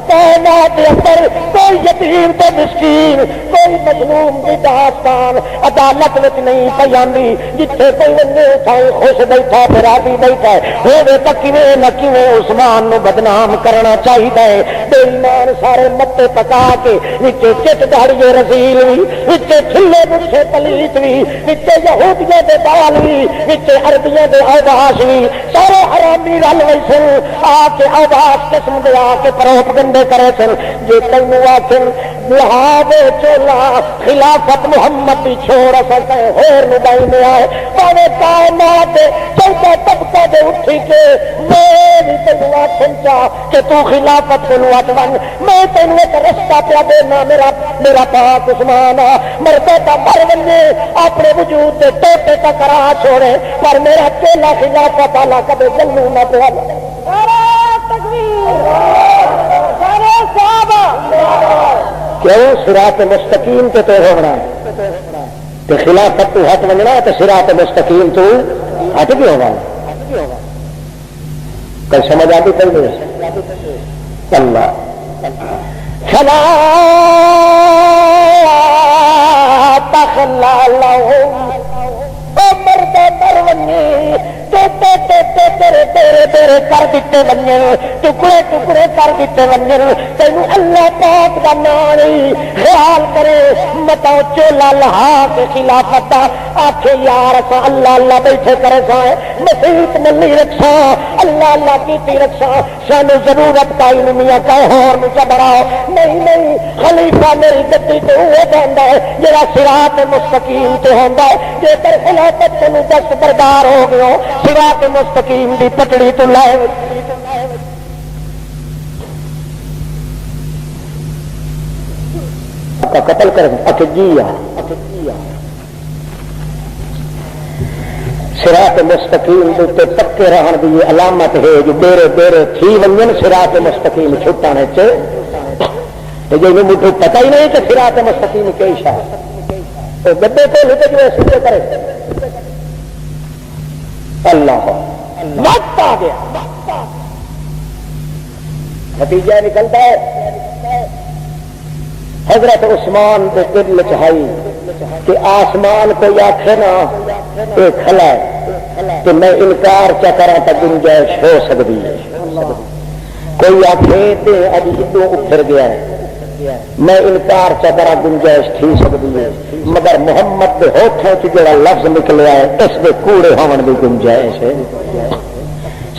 کائنات دے اندر کوئی یتیم تے مسکین کوئی مظلوم دی داستان عدالت وچ نہیں پئی آندی جتھے کوئی ونجے تھائیں خوش بیٹھا تے راضی بیٹھا ہوے تاں کیویں نہ کیویں عثمان نو بدنام کرنا چاہیدا ہے. بے ایمان سارے متے پکا کے وچ چٹ داڑیے رذیل وی وچ کھلے بچے پلیت وی وچ یہودیاں دے بال وی وچ عربیاں دے اوباش وی سارے حرامی رل وئی سن آ کے اوباش قسم دے آ کے پروپگنڈے کرے سن. جے تینوں آکھن لحاظ چولا خلافت محمد دی چھوڑ اصل تے ہور نبائی میں آئے پاوے کائنات چوتھا طبقہ دے اٹھی کے میں بھی تینوں آکھن چاہ کہ تو خلافت کو لوٹ ون میں تینوں ایک رستہ پیا دینا میرا پاک عثمان مرتے تا مر ونجے اپنے وجود دے ٹوٹے تا کرا چھوڑے پر میرا چولا خلافت والا کبھی جلوں نہ پیا. کیوں صراط مستقیم تے تو ہونا تے خلافت تو ہٹ ونجنا تے صراط مستقیم تو ہٹ بھی ہونا. کل سمجھ آتی پڑ گئی اللہ فلا تخلالهم مرد مرونی تیرے کر دیتے ونجن ٹکڑے ٹکڑے کر دیتے ونجن تینوں اللہ پاک دا نام خیال کرے متا چولا لہا کے خلافت دا آکھے یار اسا اللہ اللہ بیٹھے کرے سائے مسیحت ملی رکھا اللہ اللہ کیتی رکھا سانو ضرورت کائی نمیاں کہے ہور نچا بڑھاؤ نہیں خلیفہ میری گدی تے وہ بہندا ہے جڑا صراط مستقیم تے ہوندا ہے جے تر خلافت تینوں دست بردار ہو گئے صراط مستقیم دی پٹڑی تو لائے کا قتل کریں اکجیا صراط مستقیم دے پکے رہن دی علامت ہے جو ڈیرے تھی ونجن صراط مستقیم چھٹانے چ تے جے مجھے پتہ ہی نہیں کہ صراط مستقیم کی اشارہ تو گڈے کو لے جو سیدھے کرے اللہ وقت آ گیا نتیجہ نکلتا ہے حضرت عثمان کے دل چاہیے کہ آسمان کوئی آخے نا یہ کھلا ہے تو میں انکار کیا کرا تو گنجائش ہو سکتی ہے. کوئی آخے تو ابھی ادو اتر گیا ہے میں انکار کیا کرا گنجائش تھی سکتی ہے. مگر محمد کے ہوٹھوں سے جڑا لفظ نکلیا ہے اس میں کوڑے ہون کی گنجائش ہے.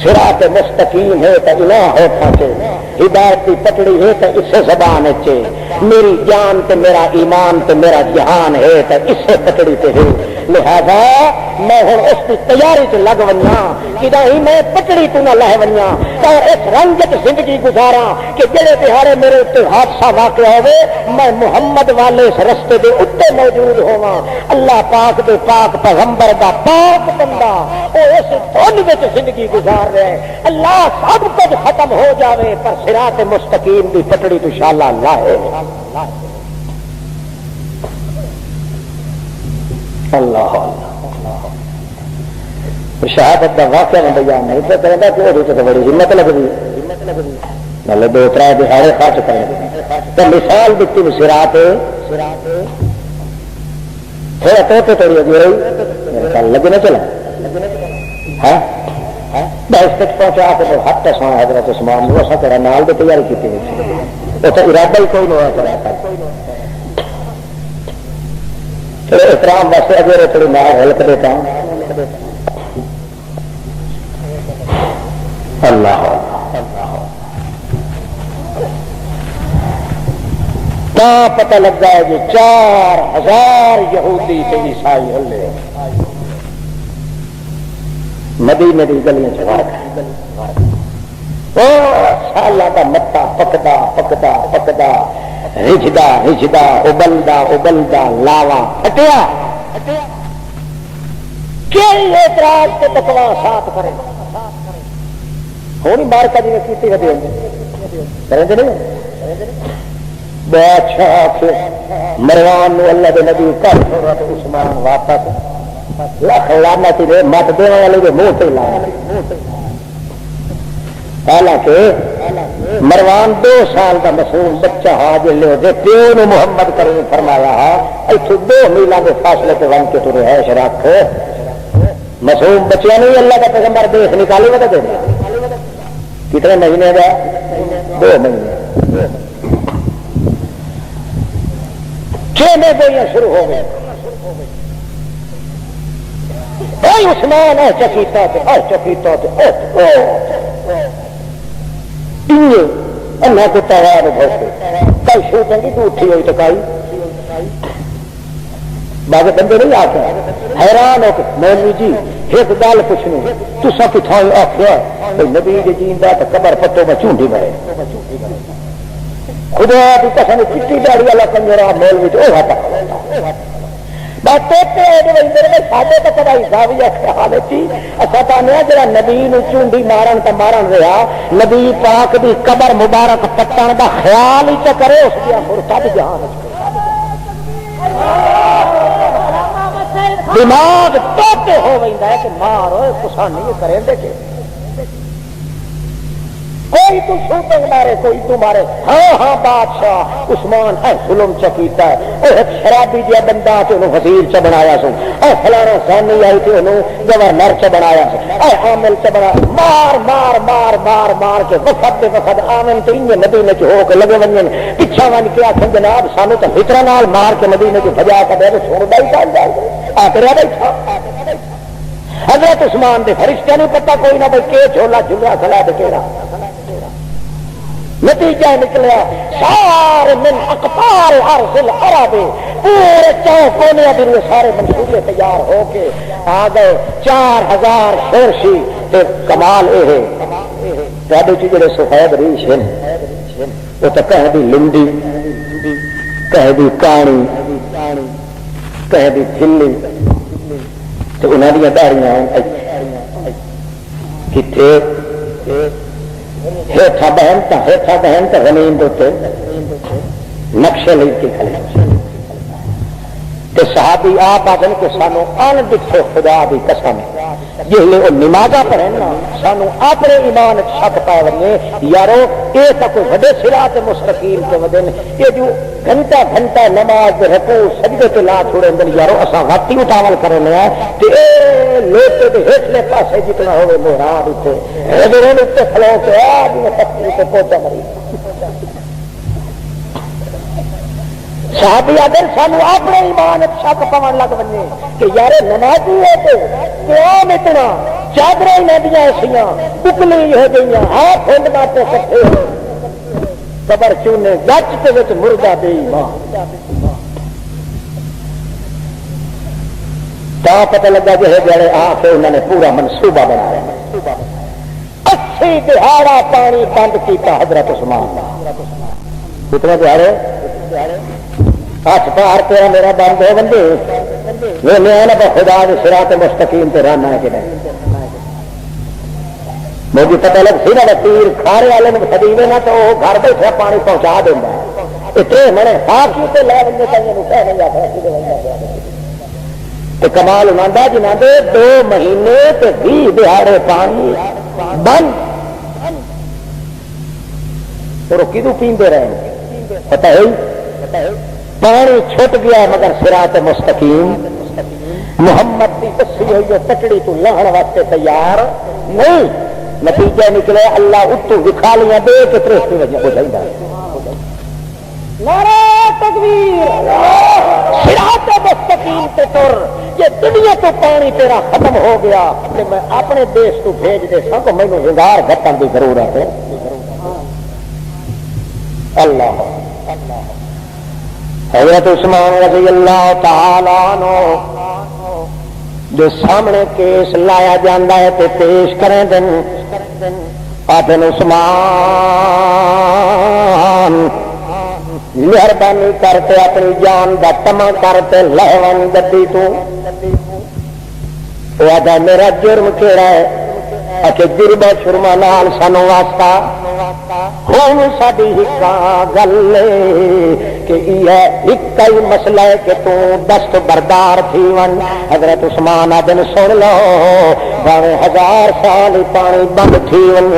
صراط مستقیم ہے تو الہ ہوٹھوں سے ہدایت کی پٹڑی ہے تو اسے زبان چے میری جان تے میرا ایمان تے میرا جہان ہے تو اسے پٹڑی تے ہے. لہذا میں ہوں اس کی تیاری سے لگ ونیا کہ نہیں میں پٹڑی تو نہ لہ ونیا اور اس رنگت زندگی گزارا کہ جڑے تہارے میرے اتنے حادثہ واقع ہوئے میں محمد والے اس رستے دے اتنے موجود ہوا. اللہ پاک دے پاک پیغمبر دا پاک بندہ وہ اس دھن وچ زندگی گزار رہے ہیں. اللہ سب کچھ ختم ہو جاوے پر صراط مستقیم دی پٹڑی تو انشاءاللہ اللہ ہے. اللہ شہادت کا واقعہ میں بیان نہیں تو کہتا کہ وہ تو بڑی ہمت لگتی مطلب 2-3 دہاڑے خرچ کرنے تو مثال دیتی بھی صراط تھوڑا تو تھوڑی ہوگی رہی لگے نہ چلا بس تک پہنچا کے تو ہاتھ سونا حضرت عثمان نے اصل تیرا نال بھی تیاری کی تو ارادہ ہی کوئی نہیں ہوا. چلو احترام واسطے اگر تھوڑی نال ہلک دیتا ہوں. اللہ کہاں پتہ لگا ہے جی 4000 یہودی سے عیسائی ہلے مدینے کی گلیاں چلا سالہ کا متا پکدا پکدا پکدا رجدا رجدا ابلدا ابلدا لاوا ہٹیا اعتراض کے تکوا ساتھ کرے ہونی مار کا جی کی کریں بادشاہ مروان اللہ کے نبی کر چھوڑا تو عثمان واپس لکھ لعنت دے مت دینے والے کے منہ سے لانا. حالانکہ مروان 2 سال کا معصوم بچہ حاضر لے دے پیو نے محمد کریم فرمایا ایتھے 2 میلاں کے فاصلے پہ بن کے تو رہائش رکھ معصوم بچیاں نہیں اللہ کا پیغمبر دیکھ نکالے گا تو کتنے مہینے کا 2 مہینے 6 میں گوئیاں شروع ہو گئی. عثمان چکیتا چکیتا اللہ کو تیار بھوکے کئی شوٹیں گی تو اٹھی ہوئی تو کئی باقی بندے نہیں آتے حیران ہو کے مولوی جی ایک گل پوچھنی تو سب کتھاں آخیا نبی جیندا تو قبر پتوں میں چونڈی بھرے خدا کی قسم چٹی داڑھی والا کنجرا مولوی تو وہ ہٹا ساڈے تو کدا حساب ہی خیال تھی اصانیا جا نبی چونڈی مارن تو مارن رہا نبی پاک دی قبر مبارک پٹن دا خیال ہی تو کرے اس کی مرتد جہان دماغ ٹوٹے ہو گئی ہے کہ مارو کسا نہیں کریں دے کے کوئی تو شوٹنگ مارے کوئی تو مارے ہاں ہاں بادشاہ عثمان ہے ظلم چکیتا ہے وہ ایک شرابی جہا بندہ تو انہوں وزیر چ بنایا سو اے فلانا سانی آئی تھی انہوں گورنر چ بنایا سو اے عامل چ بنایا مار مار مار مار مار کے وفد دے وفد آمن تو انہیں مدینے چ ہو کے لگے ونجن پچھا ون کے آخر جناب سانو تو ہٹرا نال مار کے مدینے چ بجا کے دے چھوڑ دائی چل جائے آ کے رہ بیٹھا حضرت عثمان دے فرشتے نہیں پتا کوئی نہ بھائی کہ جھولا جھولا کھلا دے کیڑا نتیجہ نکلیا سارے من اقطار الارض العرب پورے 4 کونے دنیا سارے منصوبے تیار ہو کے آ گئے 4000 شورشی تے کمال اے ہے تہاڈے چ جڑے سفید ریش ہیں وہ تو کہہ دی لنڈی کہہ دی کانی کہہ دی تھلی تے انہاں دی داڑیاں کتھے ہیٹھا بہن تو زمین دے نقشے لے کے کھڑے تے صحابی آپ آخر کہ سانو ان دکھے خدا دی قسم جسے وہ نمازاں پڑھن نا سانو اپنے ایمان شک پا وجے یارو یہ تو کوئی وڈے صراط مستقیم کے ودن یہ جو گھنٹہ گھنٹہ نماز رکوع سجدے تے لا چھوڑے اندر یارو اساں وقتی اٹاول کرنے ہیں تے اے لوٹے دے ہٹلے پاسے جتنا ہوے محراب تے حضروں تے کھلو کے آ جی تکبیر تے پوچا مری صحابی اگر سانو اپنے ایمان شک پون لگ بنے کہ یار نمازی ہے تو قیام اتنا چادریں لینڈیاں ایسیاں بکلی ہو گئی ہاتھ ہنڈنا پہ کٹھے ہو قبر چونے گچ کے وچ مردہ بے ایمان تا پتہ لگا جہے جڑے آ کے انہوں نے پورا منصوبہ بنایا 80 دہاڑا پانی بند کیتا حضرت عثمان کتنے دہاڑے ہاتھ پار تیرا میرا بند ہو بندے میں خدا کے صراط مستقیم پہ رہنا ہے کہ نہیں مجھے پتہ لگ سی نا تیر کھانے والے نے خدیوے نہ تو وہ گھر بیٹھا پانی پہنچا دینا اتنے میں ہاتھ لے بندے کہیں نہیں جاتا کمال انہوں جنہوں نے 2 مہینے 20 دہاڑے پانی بند اور کدو پیندے رہے پتہ ہے پانی چھٹ گیا مگر صراط مستقیم محمد کی دسی ہوئی ہے تکڑی تو لہن واسطے تیار نہیں نتیجہ نکلے اللہ اتو وکھالیاں دے کے ترستی وجہ ہو جائے نعرہ تکبیر صراط مستقیم تے تر یہ دنیا تو پانی تیرا ختم ہو گیا کہ میں اپنے دیش کو بھیج دے سا تو مینوں ہزار گھٹن کی ضرورت ہے اللہ حضرت عثمان رضی اللہ تعالیٰ عنہ جو سامنے کیس لایا جاندہ ہے تے پیش کریں دن آدھن عثمان مہربانی کرتے اپنی جان دا تما کرتے لہوان گدی تو وہ آدھا میرا جرم کیڑا ہے اچھے جربہ شرما نال سانو واسطہ ہوں ساری ہکا گل کہ یہ ایک ہی مسئلہ ہے کہ تو دست بردار تھی ون حضرت عثمان آدن سن لو بھاوے 1000 سال پانی بند تھی ون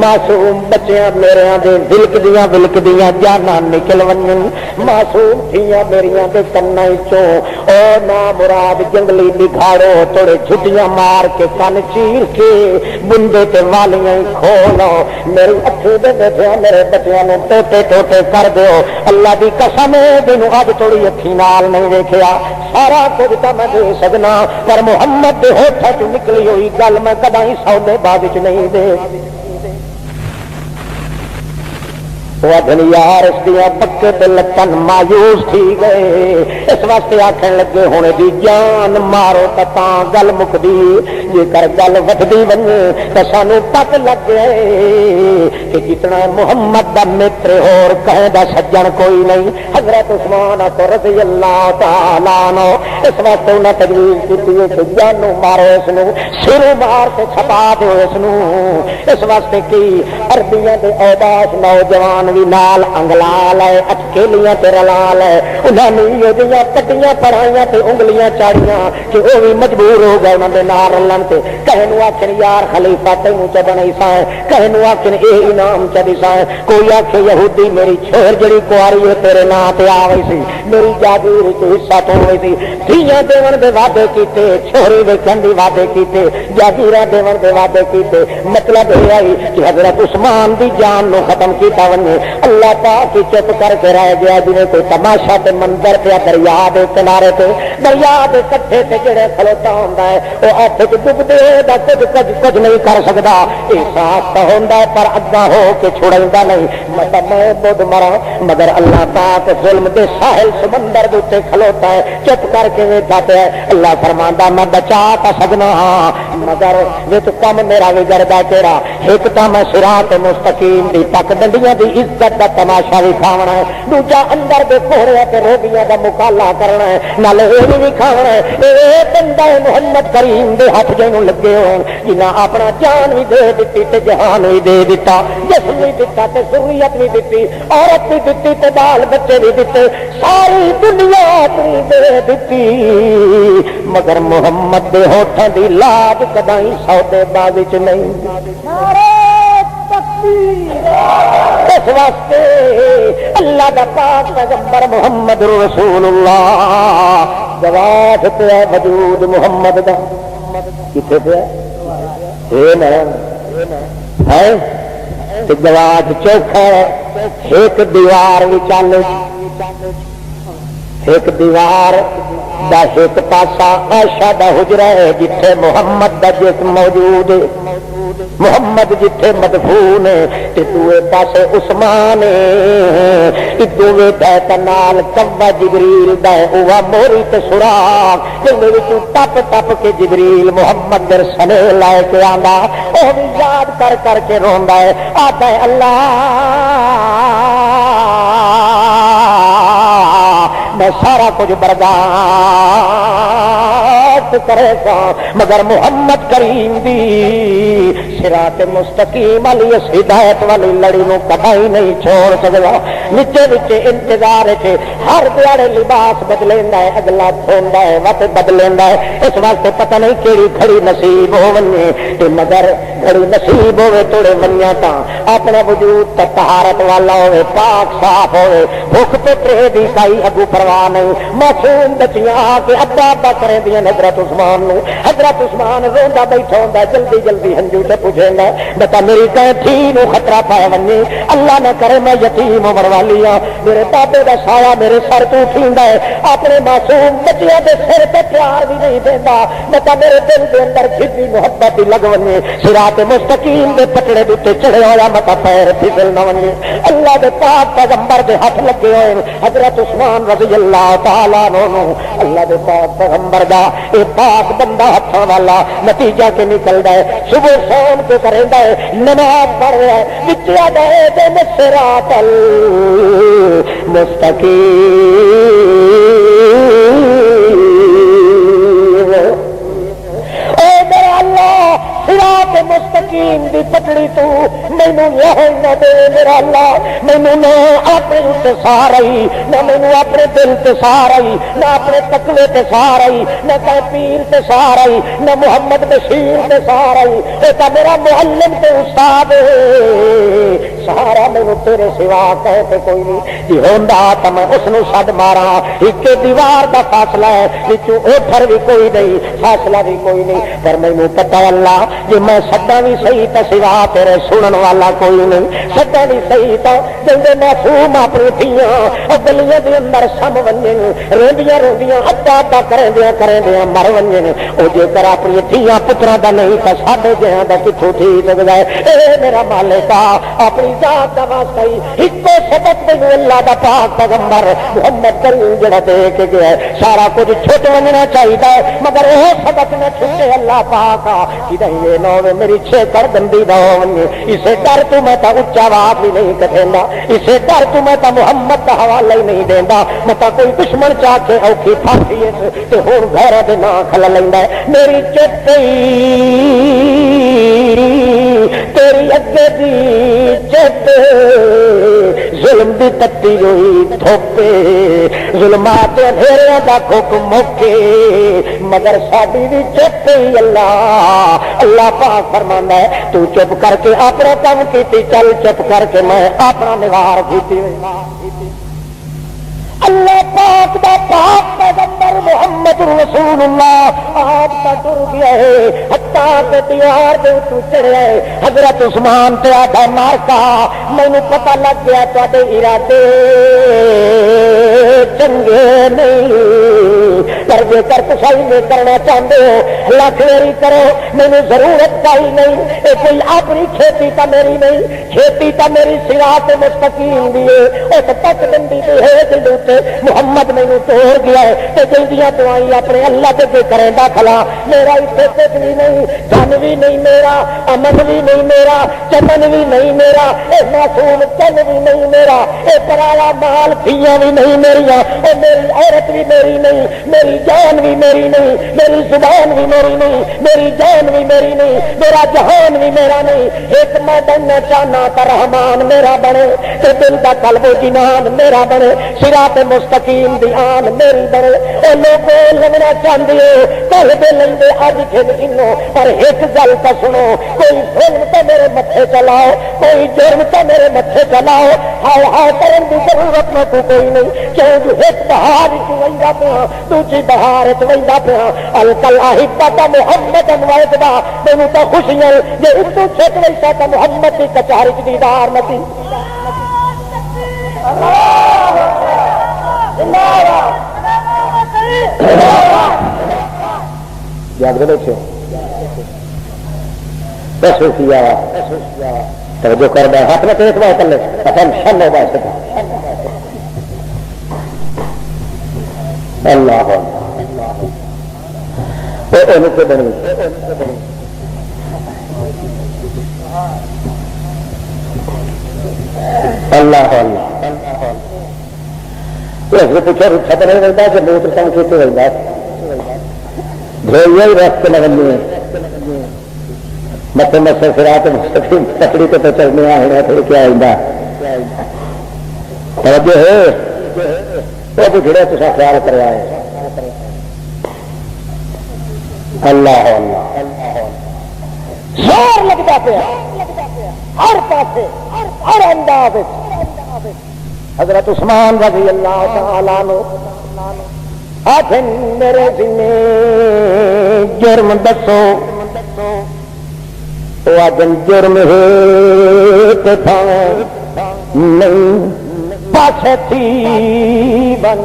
معصوم بچیاں میرے دے ولک دیاں جانا نکل ون معصوم تھیاں میریاں دے کنا چوں او نا مراد جنگلی نگاڑو توڑے جھٹیاں مار کے کن چیر کے بندے تے والیاں کھولو میری اکھی دے بیٹھے میرے بچیاں نے ٹوٹے ٹوٹے کر دیو اللہ دی قسم دینو اج تھوڑی اکھی نال نہیں دیکھیا سارا کچھ تو میں دے سکنا پر محمد دے ہوٹھاں چ نکلی ہوئی گل میں کدی سودے باز چ نہیں دے وہ یار اس دیا پکے تے لتن مایوس تھی گئے اس واسطے آخر لگے ہونے دی جان مارو تا گل مکدی جے کر گل وٹدی بنے تو سانو پت لگ گئے کہ جتنا محمد دا متر اور کہیں دا سجن کوئی نہیں حضرت عثمان رضی اللہ تعالیٰ عنہ اس واسطے انہیں تجویز کی کہ جانو مارو اس نو سرو مار کے چھپا دو اس واسطے کی عربیاں دے اوداس نوجوان بھی نال انگلا لے اٹکیلیاں تے رلا لے انہاں نے یہ کٹیاں پڑھائیاں تے انگلیاں چاڑیاں کہ وہ بھی مجبور ہو گئے انہاں دے نال رلن تے کہے نو آکھن یار خلیفہ تینوں چ بنائی سا کہے نو آکھن اے انعام چ دسا کوئی آکھے یہودی میری چھوڑ جڑی کواری ہے تیرے نام تے آوی سی میری جاگیر وچ حصہ تو ہوئی سی دھیاں دیون دے وعدے کیتے چھوڑی ویکھن دی وعدے کیتے جاگیراں دیون دے وعدے کیتے مطلب یہ آئی کہ حضرت عثمان دی جان نو ختم کیتا ونے اللہ پاک چپ کر کے رہ گیا جی کوئی تماشا تے منظر پہ دریا دے کنارے تے دریا دے کٹھے تے جڑے کھلوتا ہوندا ہے وہ ہاتھ وچ ڈبدے دا کچھ نہیں کر سکدا احساس تو ہوندا ہے پر اگا ہو کے چھڑیندا نہیں مطلب میں بدھ مرا مگر اللہ پاک ظلم دے ساحل سمندر دے تے کھلوتا ہے چپ کر کے ویکھدا ہے اللہ فرماندا میں بچا تا سکنا ہاں مگر وچ کم میرا وگڑدا کیڑا ایک تا میں صراط مستقیم دی پک ڈنڈیاں دی عزت کا تماشا بھی کھاونا ہے، دوجا اندر دے کوڑے تے روگیاں دا مقابلہ کرنا ہے، نالے یہ بھی کھاونا ہے۔ اے بندہ محمد کریم دے ہاتھ جنوں لگے ہون جنہاں اپنا جان بھی دے دتی تے جہان بھی دے دتا، جسم بھی دتا تے ذریت بھی دتی، عورت بھی دتی تے بال بچے بھی دتے، ساری دنیا بھی دے دتی، مگر محمد دے ہوٹھاں دی لاج کدائی سودے بازی چ نہیں۔ اس واسطے اللہ دا پاک پیغمبر محمد رسول اللہ گواہ پہ وجود محمد دا کتنے پہ گواہ چوکھا ہے، ایک دیوار بھی چل، ایک دیوار دا ایک پاسا عائشہ دا حجرہ ہے جتھے محمد دا جسم موجود ہے، محمد جتھے مدفون ہے، تے دوے پاسے عثمان ہے، دوے بیت نال کوا جبریل دا ہے، اوہ موری تے سراغ جندے وچوں ٹپ ٹپ کے جبریل محمد در سنے لائے کے آندا، او بھی یاد کر کر کے روندا ہے، آتا ہے اللہ میں سارا کچھ برداشت کرے گا مگر محمد کریم دی صراط مستقیم والی اس ہدایت والی لڑی نو کبھی نہیں چھوڑ سکتا۔ نیچے نیچے انتظار ہے، ہر دیاڑے لباس بدلیندا ہے، اگلا دھوندا ہے، وقت بدلیندا ہے، اس واسطے پتہ نہیں کیڑی گھڑی نصیب ہوونی تے مگر گھڑی نصیب ہوے توڑے منیا تا اپنے وجود تے طہارت والا ہوے، پاک صاف ہوے، بھوک تے ترے دی کئی اگو پرواہ نہیں، معصوم بچیاں آ کے ابا ابا کریں دیاں حضرت عثمان نو، حضرت عثمان روندا بیٹھا ہوندا جلدی جلدی ہنجو تے پوچھیں گا بتا میری کہیں تھی نو خطرہ پائے ونی، اللہ نہ کرے میں یتیم عمر والی ہاں، میرے بابے دا سایہ میرے سر تو اٹھیندا ہے، اپنے معصوم بچیاں دے سر تے پیار بھی نہیں دیندا، بتا میرے دل دے اندر کتنی محبت ہی لگ ونی، صراط مستقیم دے پٹڑے دے تے چڑھے ہویا متا پیر پھسل نہ ونی، اللہ دے پاک پیغمبر دے ہاتھ لگے ہوئے حضرت عثمان رضی اللہ تعالیٰ عنہ، اللہ دے پاک پیغمبر دا اے پاک بندہ ہاتھوں والا نتیجہ کے نکلدا ہے، صبح شام کو کریندا ہے، نماز پڑھ رہا ہے، وچیا دے تے صراط المستقیم، اے میرا اللہ صراط مستقیم دی پٹڑی تو مینوں لہو نہ دے میرا اللہ، مینوں نہ اپنے تے سہارا نہ مینوں اپنے دل تے سہارا نہ اپنے تقوی تے سہارا نہ تے پیر تے سہارا نہ محمد بشیر تے سہارا، اے تا میرا معلم تے استاد سہارا مینوں تیرے سوا کہتے کوئی نہیں، جی ہوندا تے میں اس نو چھڈ ماراں، ایک دیوار دا فاصلہ ہے وچوں اوتھر بھی کوئی نہیں، فاصلہ بھی کوئی نہیں، پر مینوں پتہ اللہ جی میں سدا بھی صحیح تو سوا تیرے سنن والا کوئی نہیں، سدا بھی صحیح تو جلدی معصوم اپنی دھیاں گلیاں دے اندر سم ونجن روندیاں روندیاں ادا ادا کریندیاں مر ونجن، وہ جے کر اپنی دھیاں پتراں دا نہیں تو ساڈے جہاں دا کتھوں ٹھیک سکدا ہے، اے میرا مالک اپنی ذات دا واسطہ اکو سبق مینوں اللہ دا پاک پیغمبر محمد کریم جڑا دے کے گیا ہے، سارا کچھ چھٹ ونجنا چاہیے مگر وہ سبق نہ چھٹے اللہ پاک یہ نو میری چھ کر گندی نہ ہونی، اسے ڈر تو میں تا اچا آواز بھی نہیں کہندا، اسے ڈر تو میں تا محمد کا حوالہ ہی نہیں دیندا، میں تا کوئی دشمن چاہ کے اوکھی پھانسی تے ہن غیرت دے نہ کھل لیندا ہے، میری چٹی تیری اگے دی چٹ ظلم دی تتی ہوئی دھوپے ظلمات اندھیریاں دا کھوک موکے مگر ساڈی دی چٹی اللہ اللہ پاک فرماندا ہے تو چپ کر کے اپنا کام کیتی، چل چپ کر کے میں اپنا نگار کیتی، اللہ پاک دا پاک پیغمبر محمد رسول اللہ آپ کا ٹر گیا ہے، حتیٰ کہ دیوار دے تو چڑھے ہے، حضرت عثمان تے آدھا مارکا مینوں پتہ لگ گیا تواڈے ارادے چنگے نہیں، پر جے کر کسائی میں کرنا چاہتے ہو لاکھ میری کرو مینو ضرورت پائی نہیں یہ کوئی اپنی کھیتی تو میری نہیں کھیتی تو میری صراط مستقیم دی ہے اس تک بندی دی ہے دل محمد مینو توڑ گیا ہے تے جلدیاں دعائیں اپنے اللہ کے کریں دا کھلا میرا اتنے کچھ بھی نہیں جن بھی نہیں میرا امن بھی نہیں میرا چمن بھی نہیں میرا اے معصوم چن بھی نہیں میرا اے پرایا مال دھیاں بھی نہیں میرا اے میری عورت بھی میری نہیں میری جان بھی میری نہیں میری زبان بھی میری نہیں میری جان بھی میری نہیں میرا جہان بھی میرا نہیں ایک میں بننا چاہنا تو رحمان میرا بنے تے دل کا قلب و جنان میرا بنے صراط مستقیم دی آن میری بنے اے لوگوں لگنا چاہتے ہو کل دے لیں اج کھل انو پر ایک گل تو سنو کوئی ظلم تو میرے متھے چلاؤ کوئی جرم تو میرے متھے چلاؤ ہائے ہائے کرن دی ضرورت میں کوئی نہیں کیوں جو ایک بہار چوئندا پیا دوسری بہار چوئندا پیا الکل احبت محمد انوائدہ مینوں تو خوشیاں جے اردو چھٹ ویسا تو محمد کی کچہری چ دیدار نتی یاد رکھو بس کیا توجہ کر دیں ہاتھ میں ایک بار کر لے شن ہو اللہ اللہ پوچھا رکھا تو نہیں رہتا کہ موتر کام کیتے رہتا دھوئیے ہی رست لگنی مت مسے صراط مستقیم تکڑی تو چلنے آنا تھوڑی کیا توجہ ہے وہ بچڑے تو خیال کروا ہے اللہ زور لگتا پیا ہر پاسے ہر انداز حضرت عثمان رضی اللہ تعالیٰ عنہ آخر میرے ذمے جرم دسو آدم جرم ہے تھا نہیں پاسے تھی بن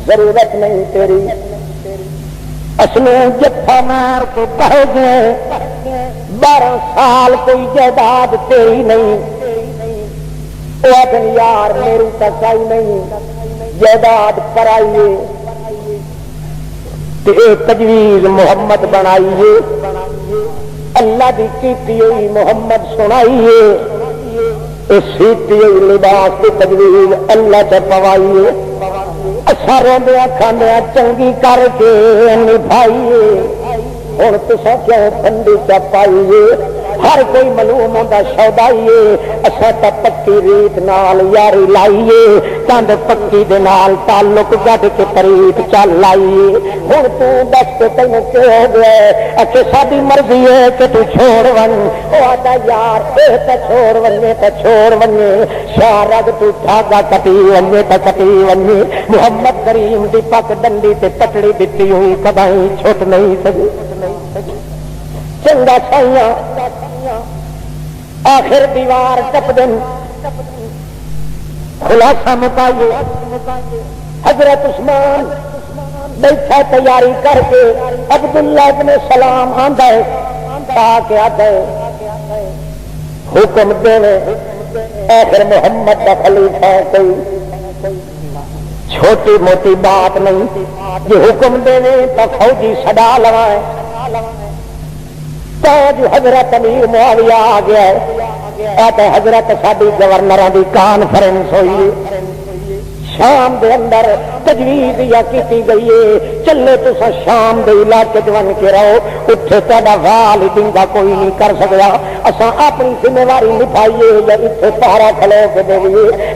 ضرورت نہیں تیری اصلوں جتھا مار کو بہ گئے 12 سال کوئی جائیداد تیری نہیں وہ آدم یار میری تکائی نہیں جائیداد پر آئیے تجویز محمد بنائیے اللہ کی کیتی ہوئی محمد سنائیے سیتی ہوئی لباس کی تجویز اللہ سے پوائیے اچھا روندیا کھاندیا چنگی کر کے نبھائیے ہوں تصا کیوں ٹھنڈی چپائیے ہر کوئی معلوم ہوتا سودائیے اصا تو پکی ریت نال یاری لائیے کند پکی دے نال تعلق گڈ کے تریت چل لائیے ہوں تس کے تین کی ہو گیا اچھے ساری مرضی ہے کہ تو چھوڑ ون وہ آتا یار یہ تو چھوڑ ونجے تو چھوڑ ونجے شاہ رگ تو دھاگا کٹی ونجے تو کٹی ونجے محمد کریم دی پک ڈنڈی تے پٹڑی دتی ہوئی کدی چھٹ نہیں سکی چنگا چھائیاں آخر دیوار ٹپ دن خلاصہ مکائیے حضرت عثمان بیٹھا تیاری کر کے عبداللہ ابن سلام آندا ہے تاکہ آتا ہے حکم دینے آخر محمد کا خلیفہ کوئی چھوٹی موٹی بات نہیں یہ حکم دینے تو فوجی صدا لگائے جو حضرت امیر معاویہ آ گیا ہے حضرت ساری گورنر کی کانفرنس ہوئی شام دے اندر تجویز یا کی گئی ہے چلے تو شام دے علاقے بن کے رہو اتنے تا وال ڈنگا کوئی نہیں کر سکتا اصا اپنی ذمہ داری نبھائیے یا اتنے پہرا کھلو کے دے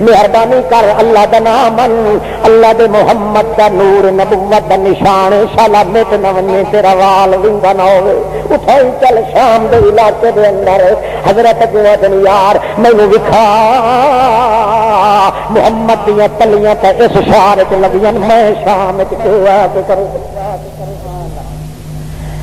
مہربانی کر اللہ کا نام من اللہ دے محمد کا نور نبوت کا نشان شالا مٹ نہ بنے تیرا وال ڈنگا نہ ہو اٹھائی چل شام دے علاقے دے اندر حضرت دن یار مینو وکھا محمد دیا تلیاں اس شہر چ لگی میں شام کروں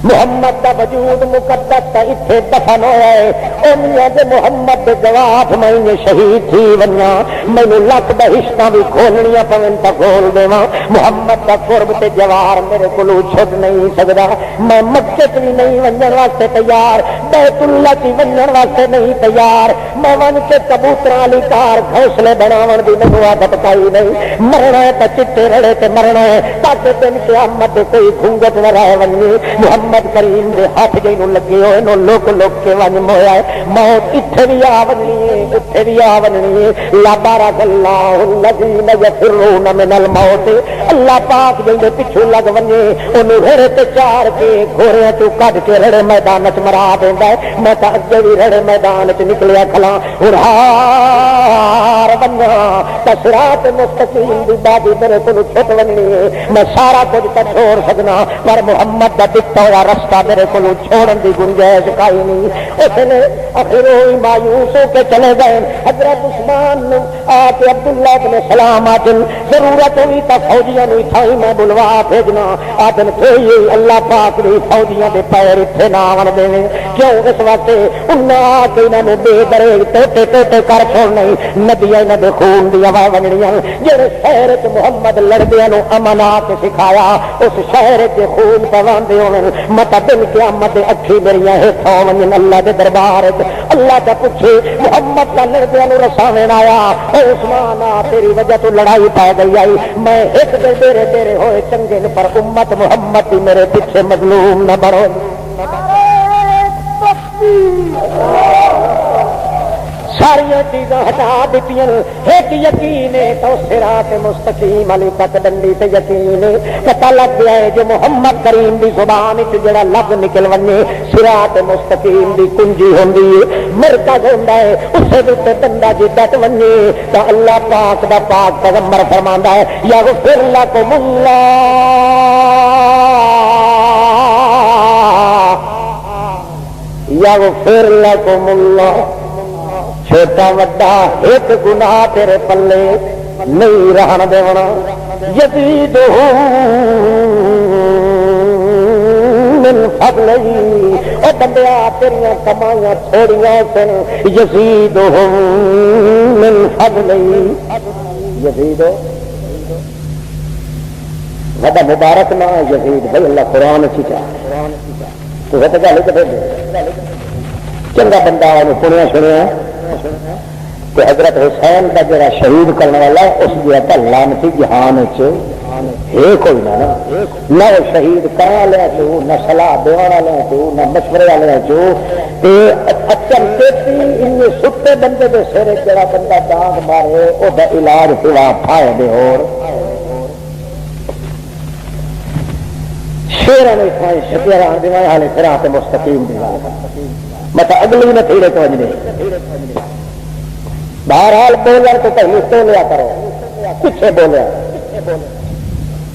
محمد دا وجود مقدس اتنے دفن ہوا ہے دے محمد دے جواب میں شہید تھی ونیا مینو لکھ بہشتاں بھی کھولنیاں پون تا کھول دیواں محمد دا قرب تے جوار میرے کولوں چھٹ نہیں سکدا میں مکے بھی نہیں ونجن واسطے تیار بیت اللہ کی ونجن واسطے نہیں تیار میں ون کے کبوتراں والی کار گھونسلے بناون دی مینوں عادت پائی نہیں مرنا ہے تے چٹے رڑے تے مرنا ہے تاکہ دن قیامت دے کوئی گھنگٹ نہ رہ ونجے محمد کریم دے ہاتھ جے نوں لگے ہوئے نو لوک لوک کے ون مویا ہے موت اتھے بھی آ ونی ہے اتھے بھی آ ونی ہے لا بارک اللہ الذین یفرون من الموت اللہ پاک جے پیچھے لگ ونجے اونوں رڑے تے چار کے گھوڑے تو کڈ کے رڑے میدان وچ مرا دیندا ہے میں تا اگے بھی رڑے میدان وچ نکلیا کھلا ہار بننا صراط مستقیم دی بادی میرے کولوں چھٹ ونی ہے میں سارا کچھ تے چھوڑ سکنا پر محمد دا دتا ہوا رستہ میرے کولوں چھوڑن دی گنجائش کائی نہیں اس نے آخر ہوئی مایوس ہو کے چلے گئے حضرت عثمان نے آ کے عبداللہ بن سلام آدن ضرورت ہوئی تو فوجیاں نو تھائی میں بلوا بھیجنا آدن کہیے اللہ پاک نے فوجیاں دے پیر اتنے نہ آن دے کیوں اس واسطے انہاں آ کے انہوں نے بے درے ٹوٹے ٹوٹے کر چھوڑنے نبی انہاں دے خون دی ہوا بننیاں جڑے شہر چ محمد لڑدیاں نو امن آ کے سکھایا اس شہر دے خون پواندے ہون مت دل قیامت دے اکھی میریاں ہتھوں ون اللہ دے دربار اللہ دا پوچھے محمد دا لڑدیاں نو رساویں آیا اے عثمان آ تیری وجہ تو لڑائی پا گئی آئی میں ایک دے ڈیرے ڈیرے ہوئے چنگے پر امت محمد دی میرے پیچھے مظلوم نہ بڑھو ساری چیزاں ہٹا دیتی ایک یقین ہے تو صراط مستقیم علی تک ڈنڈی تے یقین پتہ لگ گیا ہے جو محمد کریم دی زبان وچ جڑا لفظ نکل ونے صراط مستقیم دی کنجی ہوندی ہے مرکز ہوندا ہے اسے تے ڈنڈا جے ڈٹ ونے تو اللہ پاک دا پاک پیغمبر فرماندا ہے یغفر لکم اللہ یغفر لکم اللہ چھوٹا وڈا ایک گناہ تیرے پلے نہیں رہن دیونا یزیدہم من فضلہ او بندیا تیریاں کمائیاں چھوڑیاں سن یزیدہم من فضلہ یزیدو وڈا مبارک نہ یزید بھائی اللہ قرآن اچھی چاہ تو وہ تو گل کر دے چنگا بندہ سنیا سنیا کہ حضرت حسین کا جڑا شہید کرنے والا اس کی لعنتی جہان ہے کوئی نہ وہ شہید کرنے والے چو نہ صلاح دینے والے چو نہ مشورے والے چو اچھے ان ستے بندے کے سر جڑا بندہ ڈانگ مارے وہ علاج سوا فائدے اور شیروں نے شکر دیوائے حالے صراط مستقیم دی مت اگلی نے تھیڑے تو اجنے بہرحال بولن تو پہلے تو لیا کرو پیچھے بولیا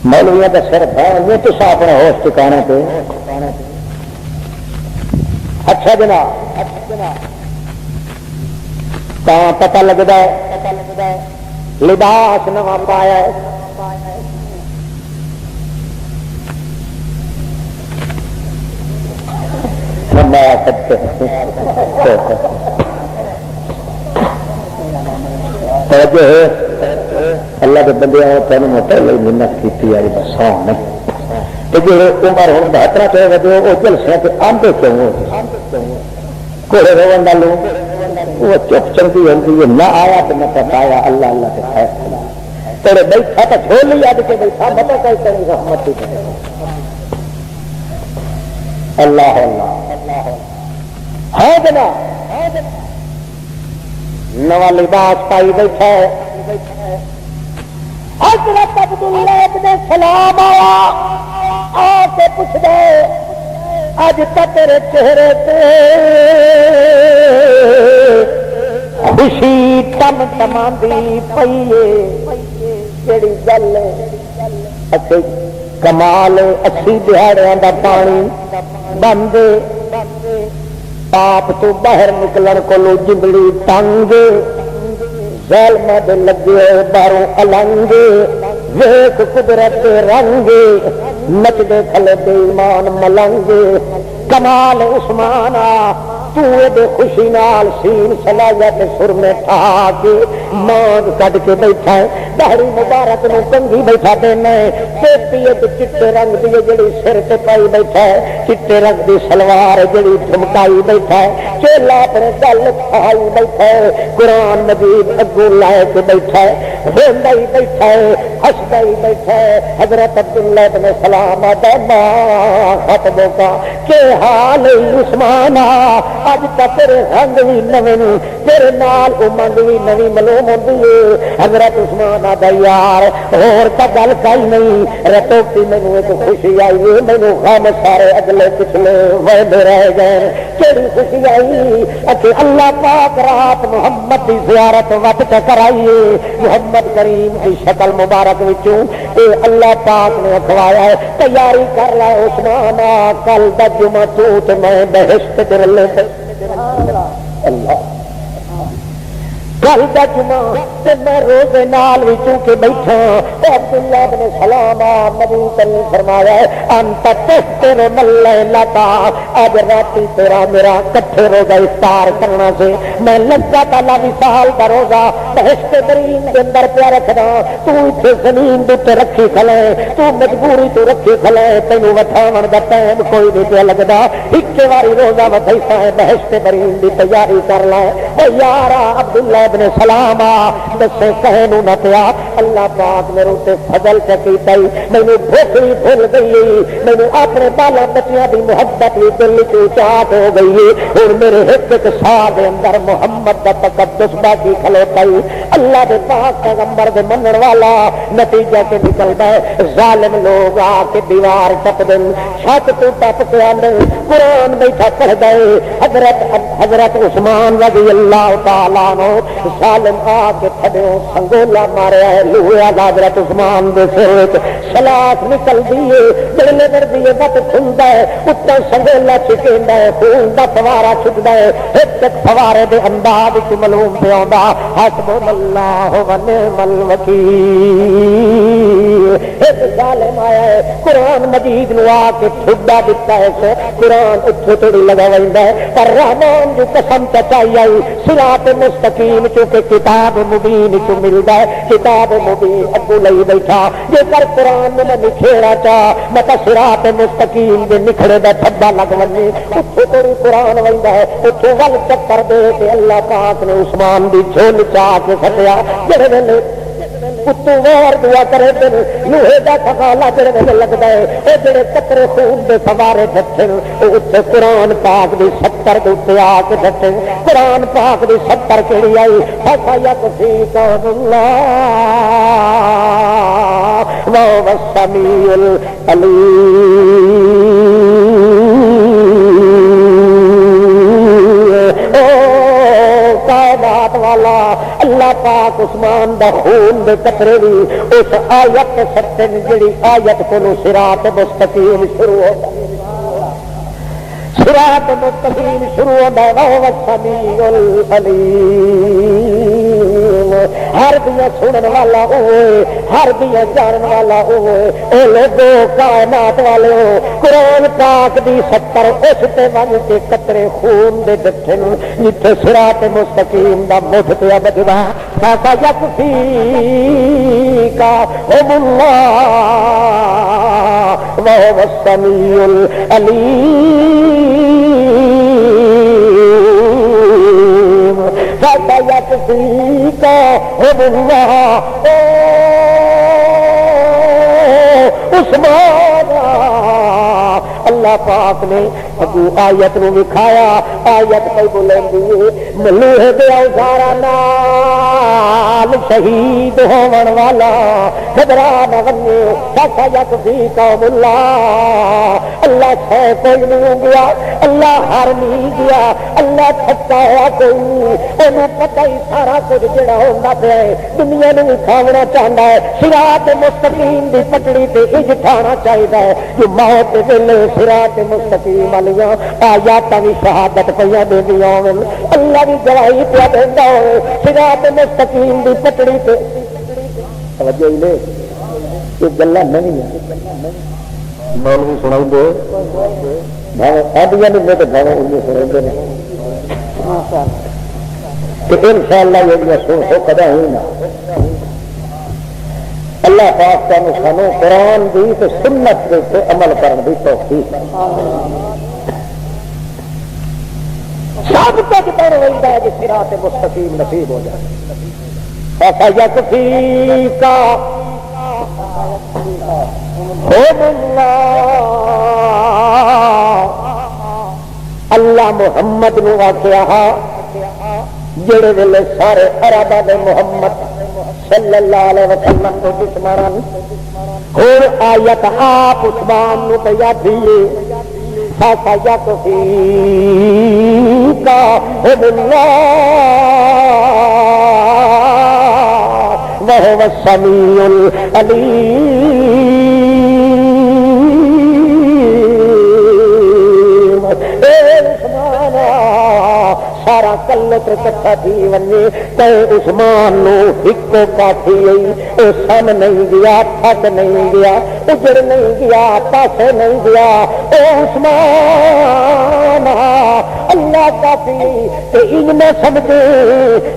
مولویاں کا سر یہ تو اپنے ہوش ٹکانے پہ اچھا جناب پتہ لگتا ہے لباس نواں پایا ہے اللہ کے بندے تینوں پہلے محنت کی یاری بس جی عمر ہوں 72 چاہے وجہ وہ جلسے کے آدھے کیوں گھوڑے رو ڈالو وہ چپ چنگی ہوتی ہے نہ آیا تو نہ پایا اللہ اللہ کے فیصلہ تیرے بیٹھا تو چھوڑ لی آج کے بیٹھا بتا کئی تیری رحمت اللہ اللہ ہے جناب نواں لباس پائی بیٹھا ہے حضرت عبداللہ ابن سلام آیا آ کے پوچھ دے اج تک تیرے چہرے تے خوشی تم تماندی پئی کیڑی گل اچھے کمال 80 دہاڑیاں دا پانی بند پاپ تو باہر نکلن کو جنگلی تنگ ظالماں دے لگے باہروں النگ ویکھ قدرت رنگ نچدے کھلے بے ایمان ملنگے کمال عثمانہ تو دے خوشی نال سین سلایا تے سر میں ٹھا کے مانگ کٹ کے بیٹھا ہے دہڑی مبارک نو کنگھی بیٹھا دینا ہے ٹوپی تے چٹے رنگ دی جڑی سر تے پائی بیٹھا ہے چٹے رنگ دی سلوار جڑی جھمکائی بیٹھا ہے چولا اپنے گل کھائی بیٹھا ہے قرآن مجید اگوں لائے کے بیٹھا ہے روندا ہی بیٹھا ہے ہسدا ہی بیٹھا ہے حضرت عبداللہ بن سلام آدما خطبوں کا کہ حال عثمان اج تک تیرے رنگ بھی نویں تیرے نال امنگ بھی نویں معلوم ہوندی ہے حضرت عثمان آدا یار اور تا گل کئی نہیں رتوٹی مینوں ایک خوشی آئی ہے مینوں غم سارے اگلے پچھلے وہدے رہ گئے کیڑی خوشی آئی کہ اللہ پاک رات محمد دی زیارت وقت کرائیے محمد کریم کی شکل مبارک وچوں اے اللہ پاک نے اخوایا ہے تیاری کر لے عثمان کل دا جمعہ تو میں بہشت دے رلے اللہ کل دا جمعہ تے میں روزے نال وچوں کے بیٹھا عبداللہ بن سلام نبی کریم فرمایا ہے انت تفطر اللیلۃ اج راتی تیرا میرا کٹھے روزہ افطار کرنا سے میں لذت اللہ وصال دا روزہ بہشت کریم دے اندر پیا رکھنا تو ایتھے زمین دے تے رکھی کھلے تو مجبوری تو رکھی کھلے تینوں وٹھاون دا ٹائم کوئی نہیں پیا لگدا ایک واری روزہ وٹھائیسا ہے بہشت کریم دی تیاری کر لے او یارا عبداللہ ابن سلام دسے کہے نو نہ پیا اللہ پاک میرے تے فضل کیتا مینوں بھوکڑی بھول گئی مینوں اپنے بالا بچیاں دی محبت بھی دل وچ چاٹ ہو گئی اور میرے ایک ایک سا دے اندر محمد دا تقدس باقی کھلوتا ہے اللہ دے پاک پیغمبر دے منن والا نتیجہ کے نکلدا ہے ظالم لوگ آ کے دیوار ٹپ دین چھت تو ٹپ کے آندے قرآن بیٹھا پڑھدا ہے حضرت عثمان رضی اللہ تعالی عنہ ظالم آ کے تھڈیوں سنگولا ماریا ہے لوہا حضرت عثمان دے سر وچ سلاخ نکل دیے جڑے کر دیے وقت کھلدا ہے اتنا سنگولا چھکیندا ہے خون دا فوارا چھکدا ہے ایک ایک فوارے دے انداز وچ معلوم پہ آندا حسبنا اللہ و نعم الوکیل ایک ظالم آیا ہے قرآن مجید نو آ کے ٹھڈا دتا ہے قرآن اتھے تھوڑی لگا ویندا ہے پر رحمان جو قسم چاہیے صراط مستقیم چونکہ کتاب مبین چ ملتا ہے کتاب مبین اگو لئی بیٹھا جے کر قرآن میں نکھیڑا چاہ مت صراط مستقیم دے نکھڑے دا تھبا لگ ونے اتھے تھوڑی قرآن ویندا ہے اتھے ول چکر دے تے اللہ پاک نے عثمان دی جھول چا کے سٹیا جڑے ویلے اتو وار دعا کرے تے لوہے دا کھالا جڑے ویلے لگدا ہے اے جڑے قطرے خون دے فوارے ڈٹھن او اتھے قرآن پاک دی 70 دے اوتے آ کے ڈٹھن قرآن پاک دی 70 کیڑی آئی فسایت فی کام اللہ وهو السمیع العلیم والا اللہ پاک عثمان دا خون دے قطرے بھی اس آیت سٹن جڑی آیت کو صراط مستقیم شروع ہوتا صراط مستقیم شروع ہوتا وهو السمیع العلیم ہر دیا سنن والا ہوئے ہر دیا جانن والا ہوئے اے لوگو کائنات والے ہو قرآن پاک دی 70 اس تے ون کے قطرے خون دے ڈٹھن جتھے صراط مستقیم دا مٹھ تے بجدا سا یکفی کا اللہ وهو السمیع العلیم سیکفیک اللہ عثمان اللہ پاک نے ابو آیت نو دکھایا آیت پہ بلندی ملوہ دے اوزارا نال شہید ہون والا خبرا نہ بنے سا یکفیک اللہ اللہ سے کوئی نہیں گیا اللہ ہر نہیں گیا اللہ تھکا ہوا کوئی انہوں پتہ ہی سارا کچھ جڑا ہوتا پیا دنیا نے کھانا چاہتا ہے صراط مستقیم دی پٹڑی تے اجھانا چاہیے جو موت دے ویلے صراط مستقیم والیاں آیاتاں بھی شہادت پہ دے دیا اللہ بھی گواہی پیا دینا ہو صراط مستقیم دی پٹڑی تے توجہ ہی لے یہ گلا نہیں ہے مولوی سنا دے آدیا نہیں تو بھاوے انہیں سنا ان شاء اللہ یہ سن سو کدا ہی نہ اللہ پاک کا سانو قرآن دی تو سنت کے عمل کرنے کی توفیق سب تک در رہتا ہے کہ صراط مستقیم نصیب ہو جائے ایسا یکفی کا اللہ محمد نو آخیا جڑے ویلے سارے عربا دے محمد صلی اللہ علیہ وسلم کو دشمنان اور آیت آپ عثمان نو پیا دیے ایسا یکفی کا اللہ وهو السميع العليم سارا کلت کٹھا تھی ونجے تے عثمان نو ہکو کافی او سن نہیں گیا تھک نہیں گیا اجڑ نہیں گیا پاسے نہیں گیا او عثمان اللہ کافی تے ان میں سمجھے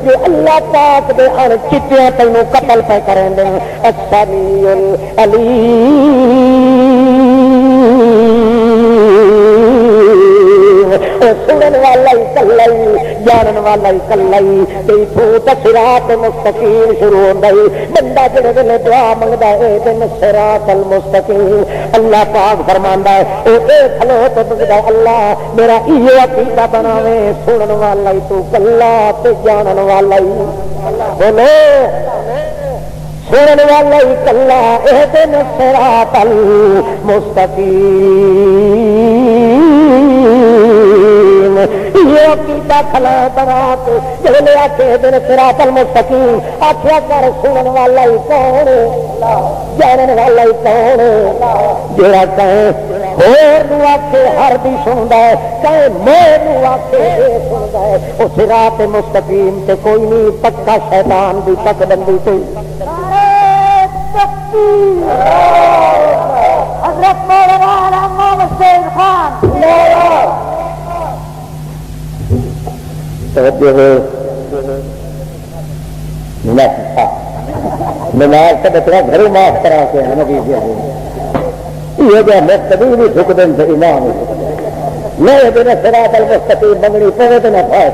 جو اللہ پاک دے ان چٹیاں تینوں قتل پہ کریں دے السمیع العلیم سنن والا ہی کلا ہی جانن والا ہی کلا ہی تو صراط مستقیم شروع ہوندا ہے بندہ جڑے ویلے دعا منگدا ہے تے صراط المستقیم اللہ پاک فرماندا ہے او اے کھلو تے منگدا اللہ میرا ایو عقیدہ بناوے سنن والا ہی تو کلا تے جانن والا ہی بولو سنن والا ہی کلا اہدنا الصراط المستقیم یہ عقیدہ کھلا بنا کے جلے آکے دن صراط المستقیم آکھیا کر سنن والا ہی کون جانن والا ہی کون جڑا کہیں ہور نو آکھے ہر دی سندا ہے کہیں مور نو آکھے سندا ہے او صراط مستقیم تے کوئی نہیں پکا شیطان دی تک بندی تے حضرت مولانا محمد حسین خان نماز سے بچنا گھر معاف کرا کے نبی یہ جو مستقیم بھی ٹھک دن سے امام میں دن صراط المستقیم منگنی پوے تو نہ پایا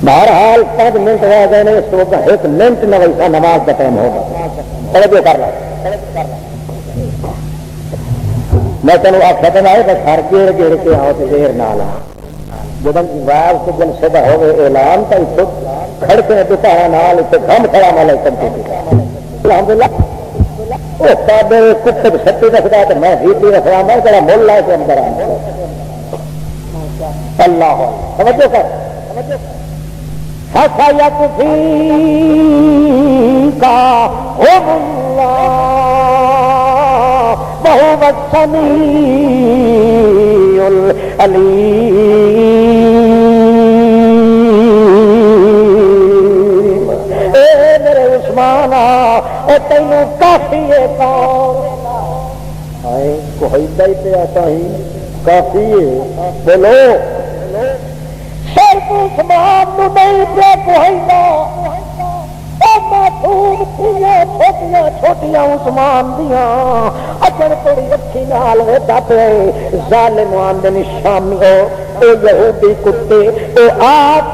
بہرحال 5 منٹ رہ گئے نے اس وقت 1 منٹ نہ ویسا نماز کا ٹائم ہوگا توجہ کر لا میں تینوں آخیا تو آئے بس ہر گیڑ گیڑ کے آؤ تو دیر نہ لا جب واز کے جلسے کا ہوگا اعلان تو اتو کھڑکے دوپہر نال اتنے گم کھڑا مالا الحمدللہ وہ سارے کتے سچی رکھتا تو میں ہیٹی رکھا میں کہڑا مل لا کے اندر آ اللہ توجہ کر فَسَيَكْفِيكَ اللَّهُ وَهُوَ السَّمِيعُ الْعَلِيمُ اے میرے عثمانہ اے تینوں کافی ہے کون آئے کوئی دائی پہ آتا ہی کافی ہے بولو عثمان نو نہیں پہ کوہینا چھوٹیاں چھوٹیاں عثمان دیاں اجڑ توڑی رکھی نال ویٹا پہ ظالم آندن شامی ہو اے یہودی کتے اے آ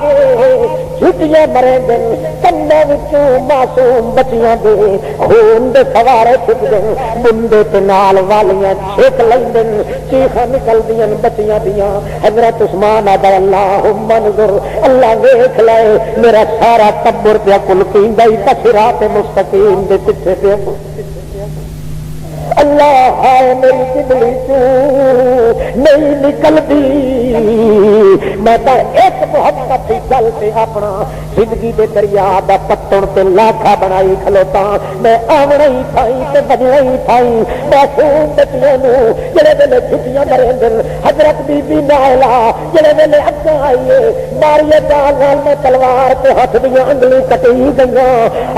کے چھٹیاں مرے دن کنے وچوں معصوم بچیاں دے خون دے سوارے چھٹ دن بندے تے نال والیاں چھک لیندن چیخاں نکل دیاں بچیاں دیاں حضرت عثمان آدھا اللہم انظر اللہ ویکھ لائے میرا سارا تبر پیا کل کیندہ ہی صراط مستقیم دے پیچھے پہ اللہ ہے میری جبلی تو نہیں نکلتی میں تو ایک محبت کی گل سے اپنا زندگی دے دریا دا پتن تے لاکھا بنائی کھلوتا میں آونا ہی تھائی تے بجنا ہی تھائی معصوم بچیاں نو جڑے ویلے چھٹیاں مرے دن حضرت بی بی نائلہ جڑے ویلے اگاں آئیے ماریے جان نال میں تلوار تے ہاتھ دیاں انگلی کٹی گئیاں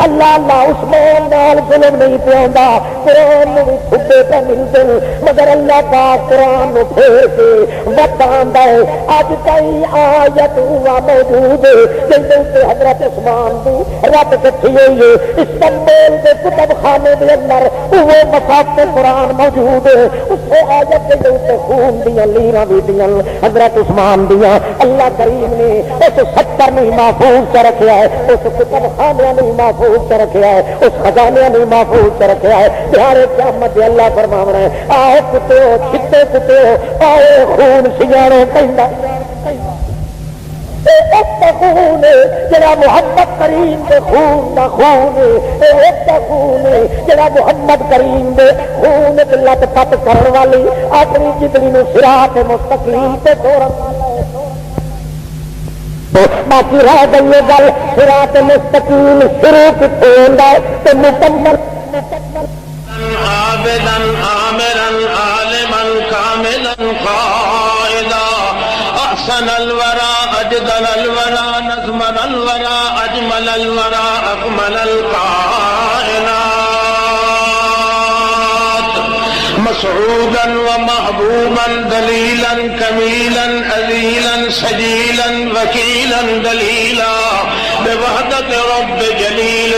اللہ اللہ عثمان نال ظلم نہیں پیاندا قرآن نو بھی چھپے پہ ملتے مگر اللہ پاک قرآن نو پھیر کے وطان دے اج کئی آیت ہوا موجود جن سے حضرت عثمان دی رب کٹھی ہوئی ہے استنبول کے کتب خانے دے اندر وہ مصحف قرآن موجود ہے اس آیت کے اوپر خون دیاں لیراں بھی دیاں حضرت عثمان دیاں اللہ کریم نے اس 70 نہیں محفوظ کر رکھا ہے اس کتب خانے نہیں محفوظ کر رکھا ہے اس خزانے نہیں محفوظ کر رکھا ہے پیارے قیامت اللہ فرماونا ہے آؤ کتے چھتے کتے آؤ خون سیاڑو کہندا خون جڑا محمد کریم دے خون دا خون خون جڑا محمد کریم دے خون لت پت کرن والی اپنی جبلی نو صراط مستقیم تے توڑن والا باقی رہ گئی گل صراط مستقیم شروع کتنے ہوندا تے مکمل عابدا عامرا عالما كاملا قائدا احسن الورى اجدل الورى نظمن الورى اجمل الورى اكمل الكائنات مسعودا ومحبوبا دليلا كميلا اذيلا سجيلا وكيلا دليلا بوحدة رب جليل